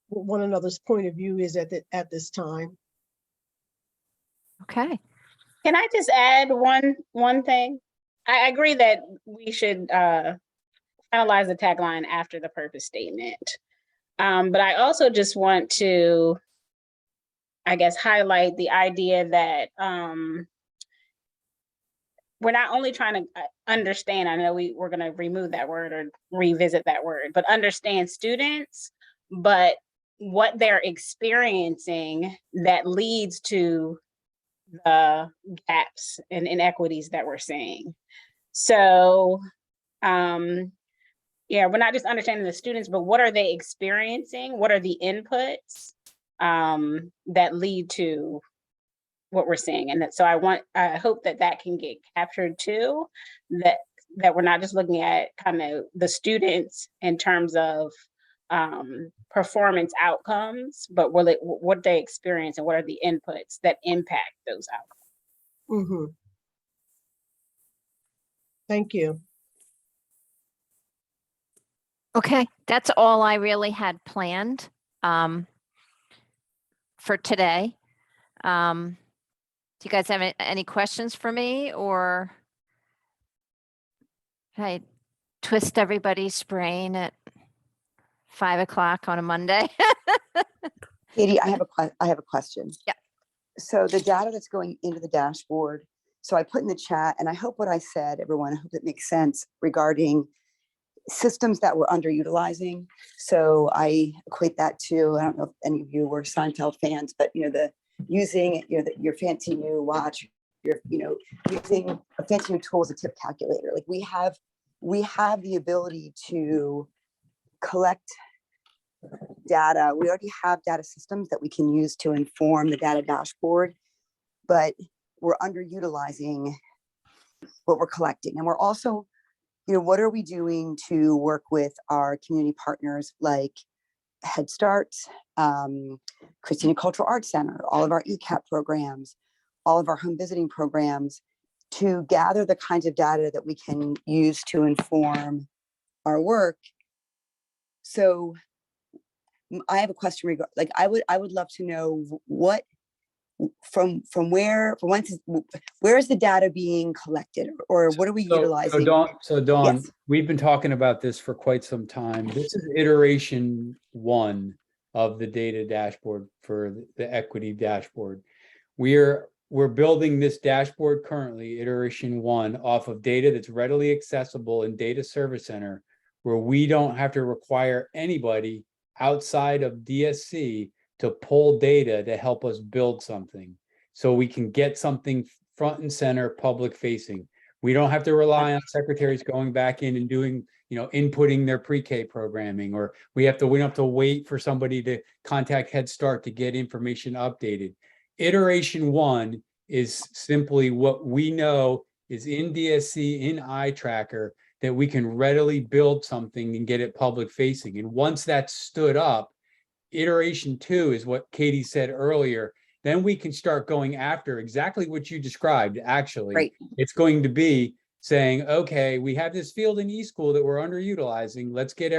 what one another's point of view is at this time. Okay. Can I just add one thing? I agree that we should finalize the tagline after the purpose statement. But I also just want to, I guess, highlight the idea that we're not only trying to understand, I know we're going to remove that word or revisit that word, but understand students, but what they're experiencing that leads to the gaps and inequities that we're seeing. So, yeah, we're not just understanding the students, but what are they experiencing? What are the inputs that lead to what we're seeing? And so I hope that can get captured too, that we're not just looking at kind of the students in terms of performance outcomes, but what they experience and what are the inputs that impact those outcomes. Mm-hmm. Thank you. Okay, that's all I really had planned for today. Do you guys have any questions for me, or can I twist everybody's brain at 5 o'clock on a Monday? Katie, I have a question. Yeah. So the data that's going into the dashboard, so I put in the chat, and I hope what I said, everyone, I hope it makes sense regarding systems that we're underutilizing. So I equate that to, I don't know if any of you were Seinfeld fans, but using your fancy new watch, using a fancy new tool as a tip calculator. Like we have the ability to collect data. We already have data systems that we can use to inform the data dashboard, but we're underutilizing what we're collecting. And we're also, what are we doing to work with our community partners like Head Start, Christina Cultural Arts Center, all of our ECAP programs, all of our home visiting programs, to gather the kinds of data that we can use to inform our work. So I have a question I would love to know what where is the data being collected, or what are we utilizing? So Dawn, Yes. we've been talking about this for quite some time. This is iteration 1 of the data dashboard for the equity dashboard. We're building this dashboard currently, iteration 1, off of data that's readily accessible in Data Service Center, where we don't have to require anybody outside of DSC to pull data to help us build something. So we can get something front and center, public facing. We don't have to rely on secretaries going back in and doing, inputting their pre-K programming, or we don't have to wait for somebody to contact Head Start to get information updated. Iteration 1 is simply what we know is in DSC, in iTracker, that we can readily build something and get it public facing. And once that's stood up, iteration 2 is what Katie said earlier. Then we can start going after exactly what you described. Actually, Right. It's going to be saying, okay, we have this field in eSchool that we're underutilizing. Let's get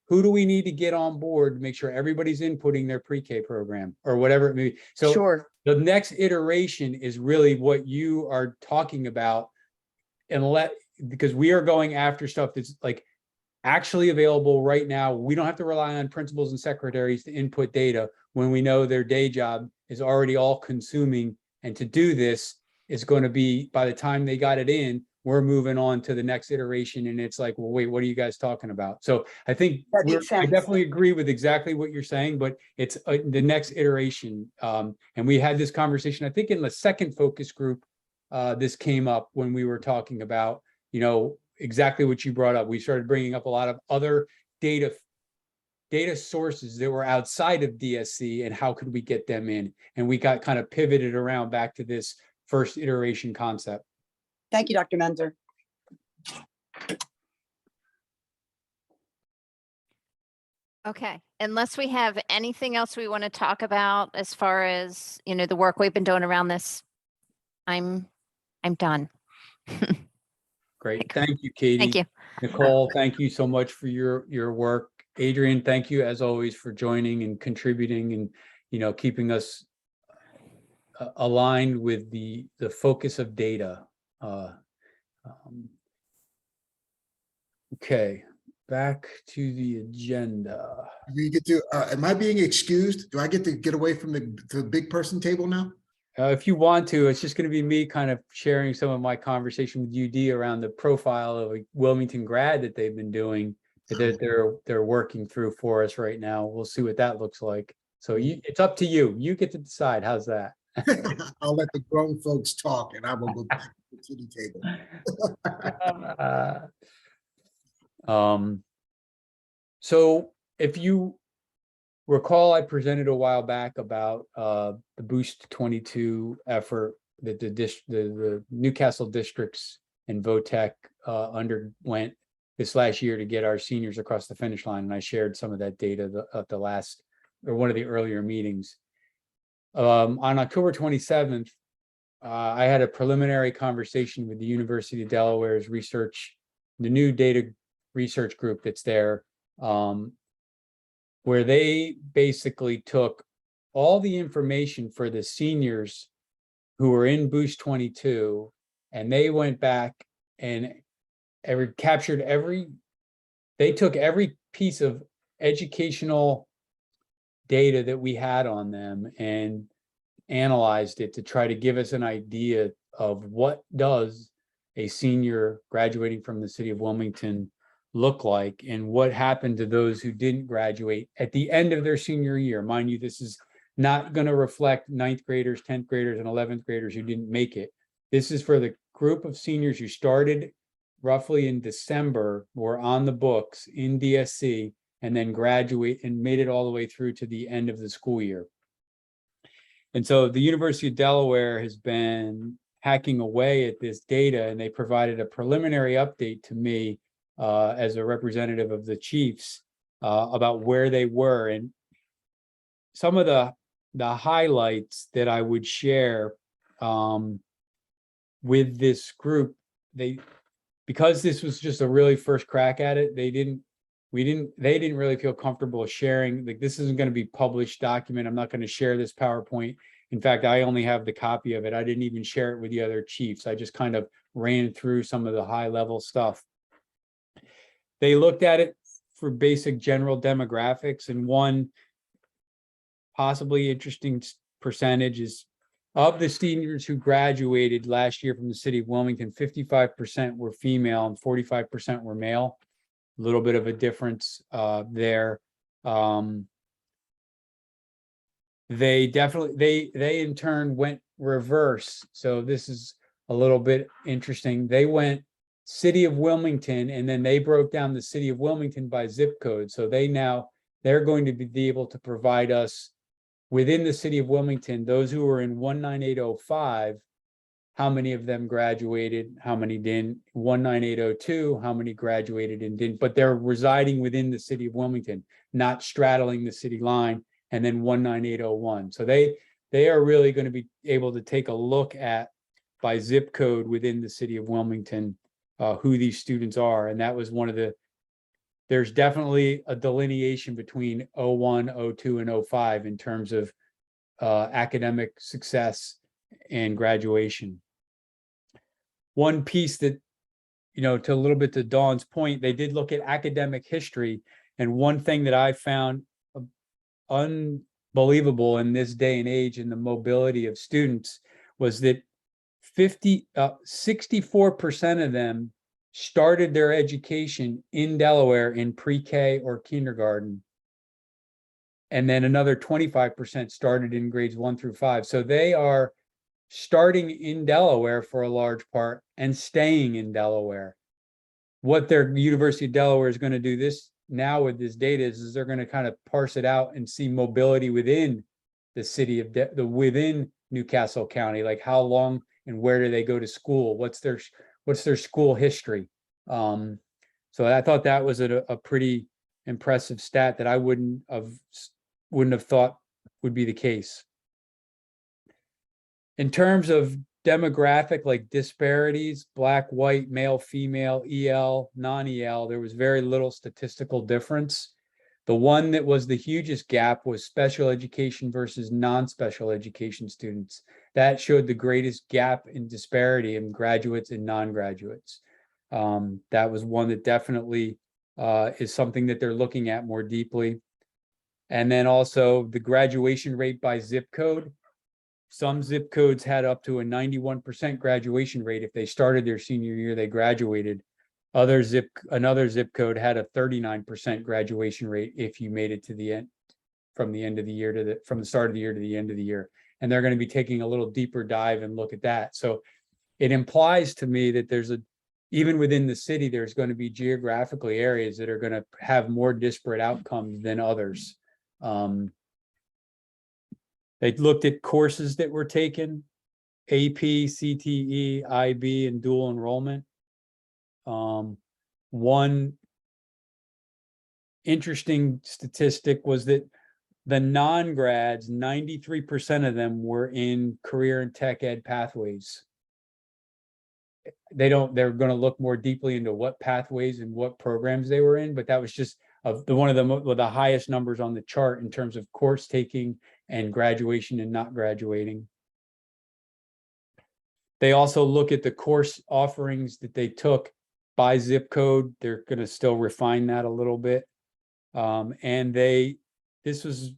who do we need to get on board to make sure everybody's inputting their pre-K program or whatever it may be. So Sure. The next iteration is really what you are talking about, because we are going after stuff that's like actually available right now. We don't have to rely on principals and secretaries to input data when we know their day job is already all consuming. And to do this is going to be, by the time they got it in, we're moving on to the next iteration. And it's like, well, wait, what are you guys talking about? So I think I definitely agree with exactly what you're saying, but it's the next iteration. And we had this conversation, I think in the second focus group, this came up when we were talking about, exactly what you brought up. We started bringing up a lot of other data sources that were outside of DSC and how could we get them in? And we got kind of pivoted around back to this first iteration concept. Thank you, Dr. Menzer. Okay, unless we have anything else we want to talk about as far as, the work we've been doing around this, I'm done. Great. Thank you, Katie. Thank you. Nicole, thank you so much for your work. Adrian, thank you as always for joining and contributing and, keeping us aligned with the focus of data. Okay, back to the agenda. We get to, am I being excused? Do I get to get away from the big person table now? If you want to, it's just going to be me kind of sharing some of my conversation with UD around the profile of a Wilmington grad that they've been doing, that they're working through for us right now. We'll see what that looks like. So it's up to you. You get to decide. How's that? I'll let the grown folks talk and I will go back to the kitty table. So if you recall, I presented a while back about the Boost 22 effort that the Newcastle districts and VOTEC underwent this last year to get our seniors across the finish line. And I shared some of that data at the last, or one of the earlier meetings. On October 27th, I had a preliminary conversation with the University of Delaware's research, the new data research group that's there, where they basically took all the information for the seniors who were in Boost 22, and they went back and they took every piece of educational data that we had on them and analyzed it to try to give us an idea of what does a senior graduating from the city of Wilmington look like, and what happened to those who didn't graduate at the end of their senior year. Mind you, this is not going to reflect 9th graders, 10th graders, and 11th graders who didn't make it. This is for the group of seniors who started roughly in December, were on the books in DSC, and then graduate and made it all the way through to the end of the school year. And so the University of Delaware has been hacking away at this data, and they provided a preliminary update to me as a representative of the chiefs about where they were. And some of the highlights that I would share with this group, because this was just a really first crack at it, they didn't really feel comfortable sharing. Like, this isn't going to be published document. I'm not going to share this PowerPoint. In fact, I only have the copy of it. I didn't even share it with the other chiefs. I just kind of ran through some of the high level stuff. They looked at it for basic general demographics, and one possibly interesting percentage is of the seniors who graduated last year from the city of Wilmington, 55% were female and 45% were male. A little bit of a difference there. They in turn went reverse. So this is a little bit interesting. They went city of Wilmington, and then they broke down the city of Wilmington by zip code. So they're going to be able to provide us within the city of Wilmington, those who were in 19805, how many of them graduated, how many didn't, 19802, how many graduated and didn't, but they're residing within the city of Wilmington, not straddling the city line, and then 19801. So they are really going to be able to take a look at, by zip code within the city of Wilmington, who these students are. And that was there's definitely a delineation between 01, 02, and 05 in terms of academic success and graduation. One piece that, to a little bit to Dawn's point, they did look at academic history. And one thing that I found unbelievable in this day and age in the mobility of students was that 64% of them started their education in Delaware in pre-K or kindergarten. And then another 25% started in grades 1 through 5. So they are starting in Delaware for a large part and staying in Delaware. What their University of Delaware is going to do now with this data is they're going to kind of parse it out and see mobility within the city of within Newcastle County, like how long and where do they go to school? What's their school history? So I thought that was a pretty impressive stat that I wouldn't have thought would be the case. In terms of demographic, like disparities, Black, white, male, female, EL, non-EL, there was very little statistical difference. The one that was the hugest gap was special education versus non-special education students. That showed the greatest gap in disparity in graduates and non-graduates. That was one that definitely is something that they're looking at more deeply. And then also the graduation rate by zip code. Some zip codes had up to a 91% graduation rate. If they started their senior year, they graduated. Another zip code had a 39% graduation rate if you made it to the end, from the end of the year from the start of the year to the end of the year. And they're going to be taking a little deeper dive and look at that. So it implies to me that even within the city, there's going to be geographically areas that are going to have more disparate outcomes than others. They looked at courses that were taken, AP, CTE, IB, and dual enrollment. One interesting statistic was that the non-grads, 93% of them were in career and tech ed pathways. They're going to look more deeply into what pathways and what programs they were in, but that was just one of the highest numbers on the chart in terms of course taking and graduation and not graduating. They also look at the course offerings that they took by zip code. They're going to still refine that a little bit. And this was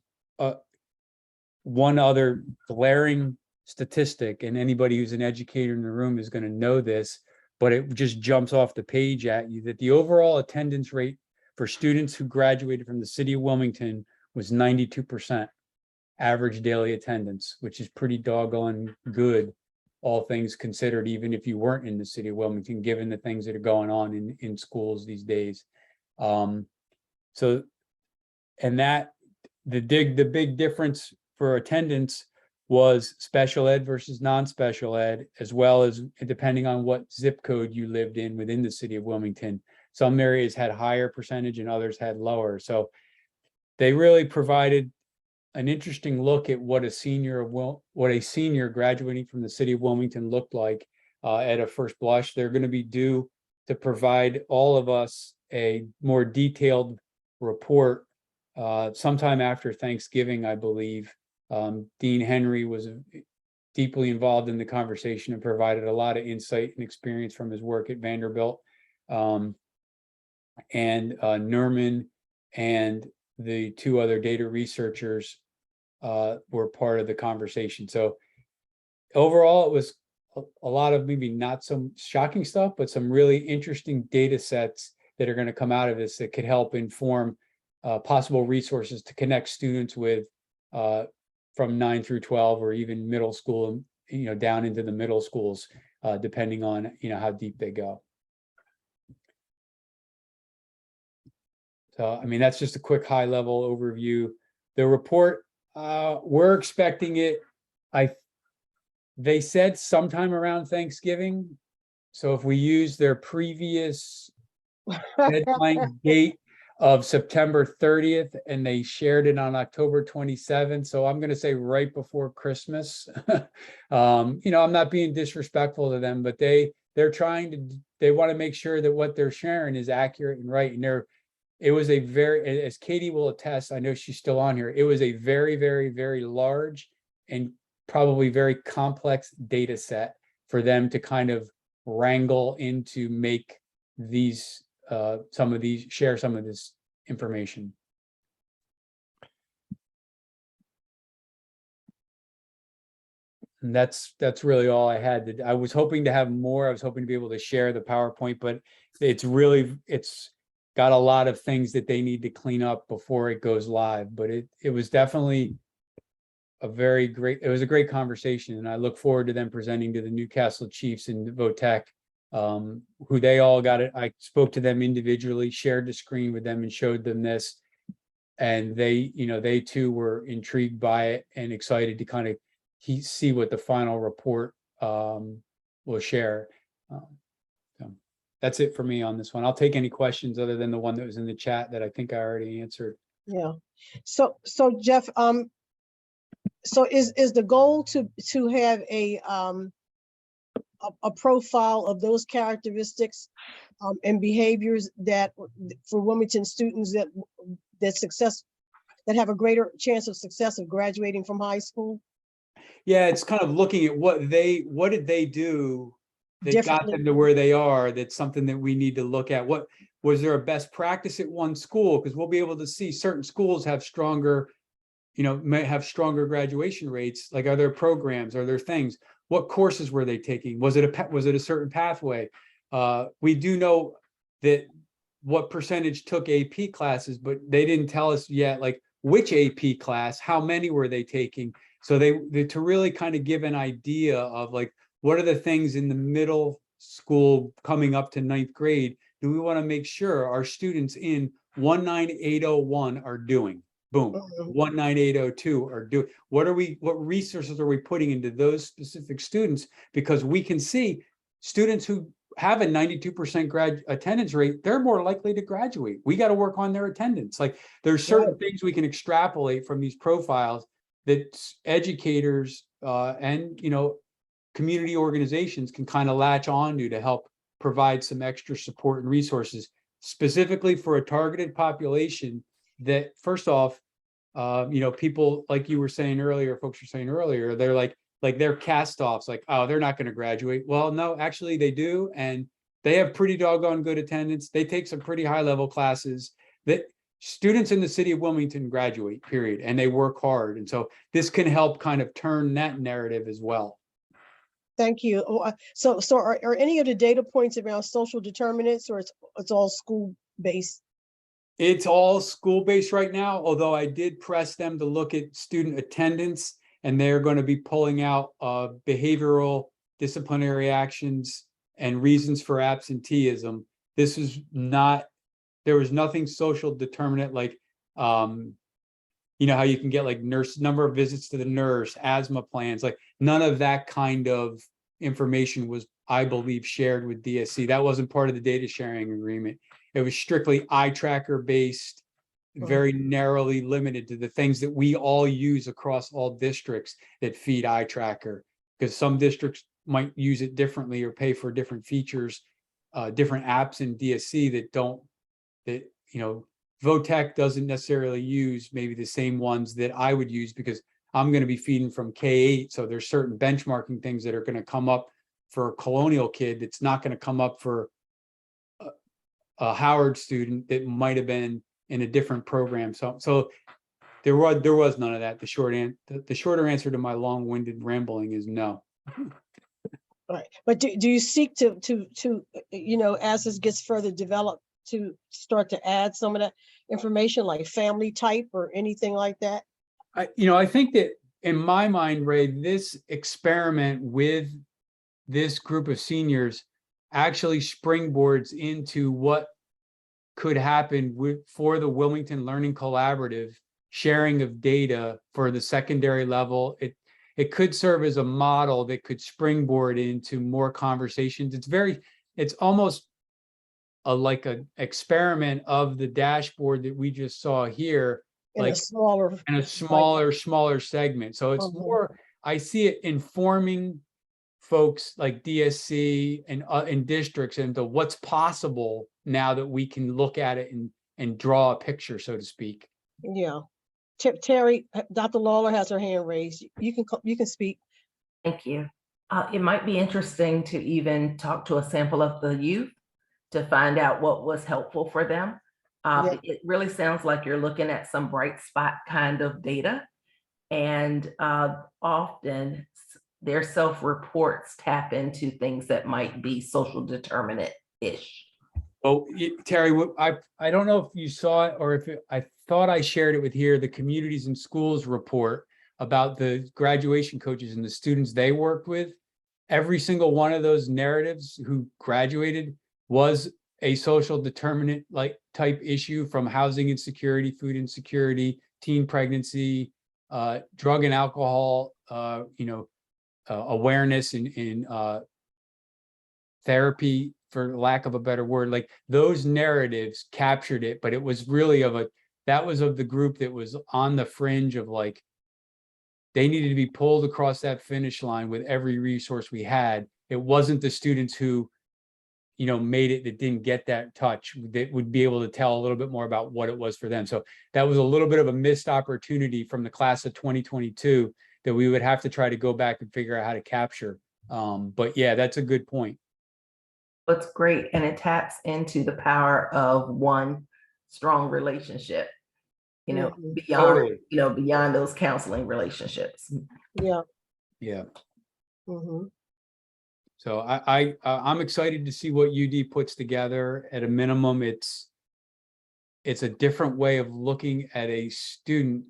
one other glaring statistic, and anybody who's an educator in the room is going to know this, but it just jumps off the page at you, that the overall attendance rate for students who graduated from the city of Wilmington was 92% average daily attendance, which is pretty doggone good, all things considered, even if you weren't in the city of Wilmington, given the things that are going on in schools these days. So, and that the big difference for attendance was special ed versus non-special ed, as well as depending on what zip code you lived in within the city of Wilmington. Some areas had higher percentage and others had lower. So they really provided an interesting look at what a senior graduating from the city of Wilmington looked like at a first blush. They're going to be due to provide all of us a more detailed report sometime after Thanksgiving, I believe. Dean Henry was deeply involved in the conversation and provided a lot of insight and experience from his work at Vanderbilt. And Nerman and the two other data researchers were part of the conversation. So overall, it was a lot of maybe not some shocking stuff, but some really interesting data sets that are going to come out of this that could help inform possible resources to connect students with from 9 through 12, or even middle school, down into the middle schools, depending on, how deep they go. So, I mean, that's just a quick high level overview. The report, we're expecting it. They said sometime around Thanksgiving. So if we use their previous deadline date of September 30th, and they shared it on October 27th. So I'm going to say right before Christmas. I'm not being disrespectful to them, but they want to make sure that what they're sharing is accurate and right. And it was a very, as Katie will attest, I know she's still on here, it was a very, very, very large and probably very complex data set for them to kind of wrangle into, make these share some of this information. And that's really all I had. I was hoping to have more. I was hoping to be able to share the PowerPoint, but it's got a lot of things that they need to clean up before it goes live. But it was definitely a great conversation, and I look forward to them presenting to the Newcastle Chiefs and VOTEC, who they all got it. I spoke to them individually, shared the screen with them and showed them this. And they too were intrigued by it and excited to kind of see what the final report will share. So that's it for me on this one. I'll take any questions other than the one that was in the chat that I think I already answered. Yeah. So Jeff, so is the goal to have a profile of those characteristics and behaviors that for Wilmington students that have a greater chance of success of graduating from high school? Yeah, it's kind of looking at what did they do that got them to where they are. That's something that we need to look at. What was there a best practice at one school? Because we'll be able to see certain schools have stronger may have stronger graduation rates? Like, are there programs? Are there things? What courses were they taking? Was it a certain pathway? We do know that what percentage took AP classes, but they didn't tell us yet, like which AP class, how many were they taking? So they to really kind of give an idea of like, what are the things in the middle school coming up to 9th grade? Do we want to make sure our students in 19801 are doing? Boom. 19802 are doing. What resources are we putting into those specific students? Because we can see students who have a 92% attendance rate, they're more likely to graduate. We got to work on their attendance. Like, there's certain things we can extrapolate from these profiles that educators and community organizations can kind of latch on to help provide some extra support and resources specifically for a targeted population that, first off, people like you were saying earlier, folks were saying earlier, they're like they're cast-offs, like, oh, they're not going to graduate. Well, no, actually they do. And they have pretty doggone good attendance. They take some pretty high level classes. That students in the city of Wilmington graduate, period. And they work hard. And so this can help kind of turn that narrative as well. Thank you. So are any of the data points around social determinants, or it's all school-based? It's all school-based right now, although I did press them to look at student attendance, and they're going to be pulling out behavioral disciplinary actions and reasons for absenteeism. This is not, there was nothing social determinant like, how you can get like number of visits to the nurse, asthma plans, like none of that kind of information was, I believe, shared with DSC. That wasn't part of the data sharing agreement. It was strictly eye tracker based, very narrowly limited to the things that we all use across all districts that feed eye tracker, because some districts might use it differently or pay for different features, different apps in DSC that VOTEC doesn't necessarily use maybe the same ones that I would use, because I'm going to be feeding from K-8. So there's certain benchmarking things that are going to come up for a Colonial kid that's not going to come up for a Howard student that might have been in a different program. So there was none of that. The shorter answer to my long-winded rambling is no. Right. But do you seek to as this gets further developed, to start to add some of that information, like family type or anything like that? I think that in my mind, Ray, this experiment with this group of seniors actually springboards into what could happen for the Wilmington Learning Collaborative sharing of data for the secondary level. It could serve as a model that could springboard into more conversations. It's almost like an experiment of the dashboard that we just saw here, In a smaller segment. So it's more, I see it informing folks like DSC and districts into what's possible now that we can look at it and draw a picture, so to speak. Yeah. Terry, Dr. Lawler has her hand raised. You can speak. Thank you. It might be interesting to even talk to a sample of the youth to find out what was helpful for them. It really sounds like you're looking at some bright spot kind of data, and often their self-reports tap into things that might be social determinant-ish. Well, Terry, I don't know if you saw it or if I thought I shared it with here, the Communities and Schools report about the graduation coaches and the students they worked with. Every single one of those narratives who graduated was a social determinant like type issue, from housing insecurity, food insecurity, teen pregnancy, drug and alcohol, awareness in therapy, for lack of a better word. Like, those narratives captured it, but it was really that was of the group that was on the fringe of, like, they needed to be pulled across that finish line with every resource we had. It wasn't the students who made it, that didn't get that touch, that would be able to tell a little bit more about what it was for them. So that was a little bit of a missed opportunity from the class of 2022 that we would have to try to go back and figure out how to capture. But yeah, that's a good point. It's great, and it taps into the power of one strong relationship. beyond, Totally. beyond those counseling relationships. Yeah. Yeah. Mhm. So I'm excited to see what UD puts together. At a minimum, it's a different way of looking at a student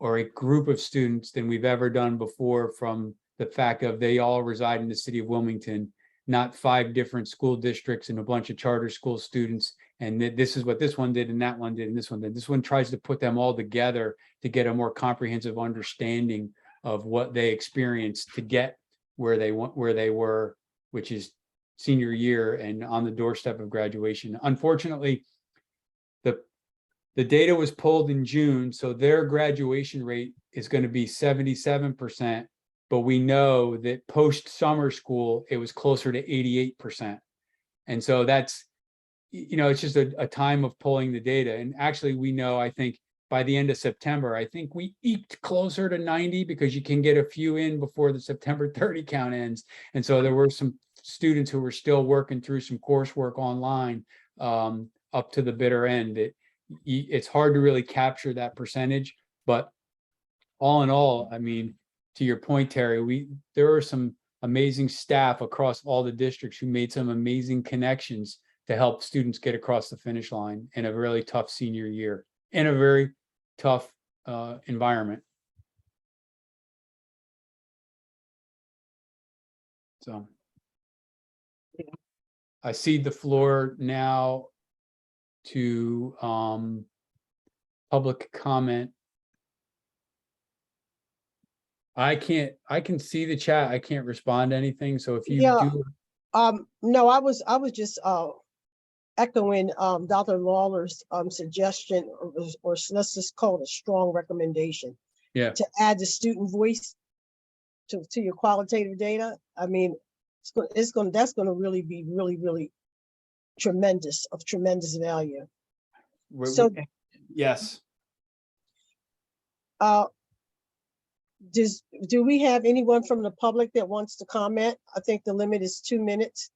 or a group of students than we've ever done before, from the fact of they all reside in the city of Wilmington, not 5 different school districts and a bunch of charter school students. And this is what this one did and that one did and this one did. This one tries to put them all together to get a more comprehensive understanding of what they experienced to get where they were, which is senior year and on the doorstep of graduation. Unfortunately, the data was pulled in June, so their graduation rate is going to be 77%, but we know that post summer school, it was closer to 88%. And so that's, it's just a time of pulling the data. And actually, we know, I think by the end of September, I think we eked closer to 90 because you can get a few in before the September 30 count ends. And so there were some students who were still working through some coursework online up to the bitter end. It's hard to really capture that percentage, but all in all, I mean, to your point, Terry, there are some amazing staff across all the districts who made some amazing connections to help students get across the finish line in a really tough senior year, in a very tough environment. So I cede the floor now to public comment. I can see the chat. I can't respond to anything. So if you do. No, I was just echoing Dr. Lawler's suggestion, or let's just call it a strong recommendation. Yeah. To add the student voice to your qualitative data. I mean, that's going to really be really tremendous, of tremendous value. So yes. Do we have anyone from the public that wants to comment? I think the limit is 2 minutes.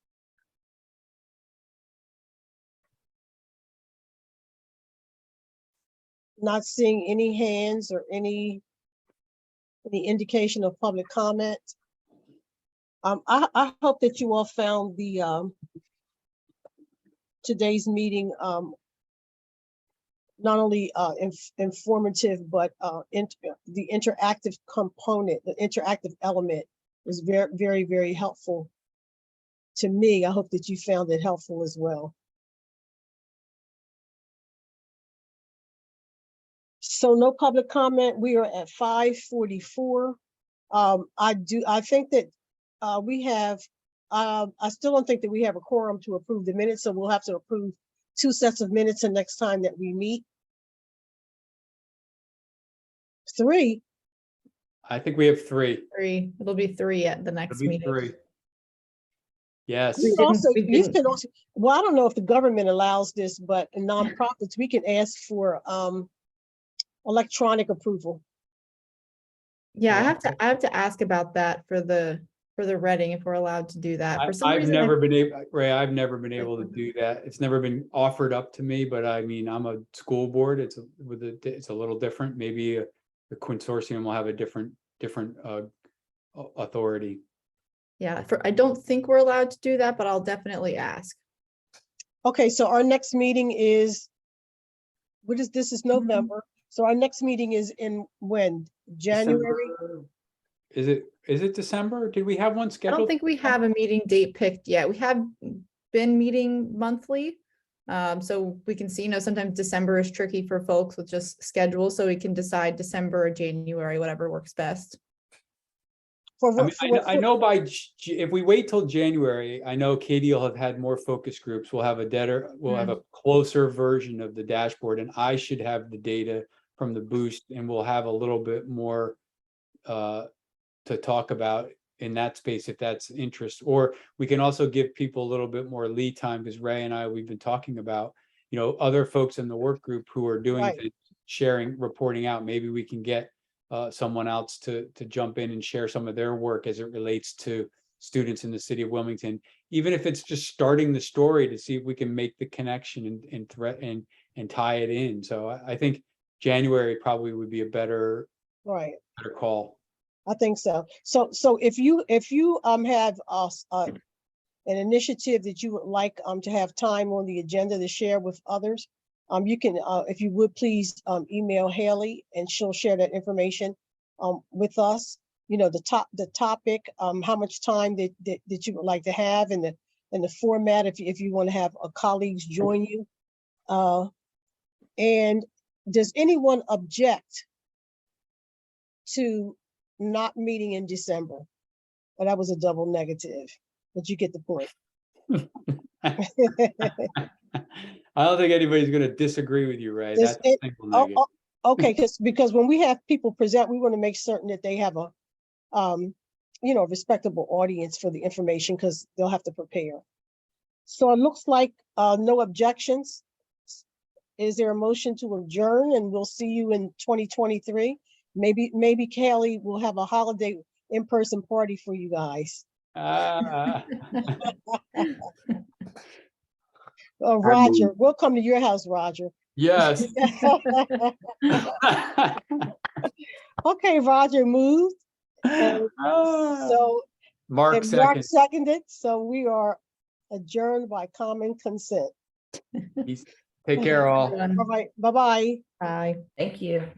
Not seeing any hands or any indication of public comment. I hope that you all found the today's meeting not only informative, but the interactive component, the interactive element was very helpful to me. I hope that you found it helpful as well. So no public comment. We are at 5:44. I think that we have, I still don't think that we have a quorum to approve the minutes, so we'll have to approve 2 sets of minutes the next time that we meet. 3. I think we have 3. 3. It'll be 3 at the next meeting. 3. Yes. You can also, well, I don't know if the government allows this, but in nonprofits, we can ask for electronic approval. Yeah, I have to ask about that for the Reading, if we're allowed to do that. For some I've reason, never been able, Ray, I've never been able to do that. It's never been offered up to me, but I mean, I'm a school board. It's a little different. Maybe the Consortium will have a different authority. Yeah, I don't think we're allowed to do that, but I'll definitely ask. Okay, so our next meeting is, this is November. So our next meeting is in when? January? December. Is it December? Did we have one I scheduled? don't think we have a meeting date picked yet. We have been meeting monthly. So we can see, sometimes December is tricky for folks with just schedules, so we can decide December or January, whatever works best. I know if we wait till January, I know Katie will have had more focus groups. We'll have a closer version of the dashboard, and I should have the data from the boost, and we'll have a little bit more to talk about in that space if that's interest. Or we can also give people a little bit more lead time, because Ray and we've been talking about, other folks in the work group who are doing things, sharing, reporting out. Maybe we can get someone else to jump in and share some of their work as it relates to students in the city of Wilmington, even if it's just starting the story to see if we can make the connection and tie it in. So I think January probably would be a better Right. call. I think so. So if you have an initiative that you would like to have time on the agenda to share with others, you can, if you would please email Haley and she'll share that information with us. You know, the topic, how much time that you would like to have, and the format if you want to have colleagues join you. And does anyone object to not meeting in December? Well, that was a double negative, but you get the point. I don't think anybody's going to disagree with you, Ray. That's a single negative. Okay, because when we have people present, we want to make certain that they have a respectable audience for the information, because they'll have to prepare. So it looks like no objections. Is there a motion to adjourn, and we'll see you in 2023? Maybe Kelly will have a holiday in-person party for you guys. Roger, we'll come to your house, Roger. Yes. Okay, Roger moved. And so Mark seconded. So we are adjourned by common consent. Take care, all. All right. Bye-bye. Bye. Thank you.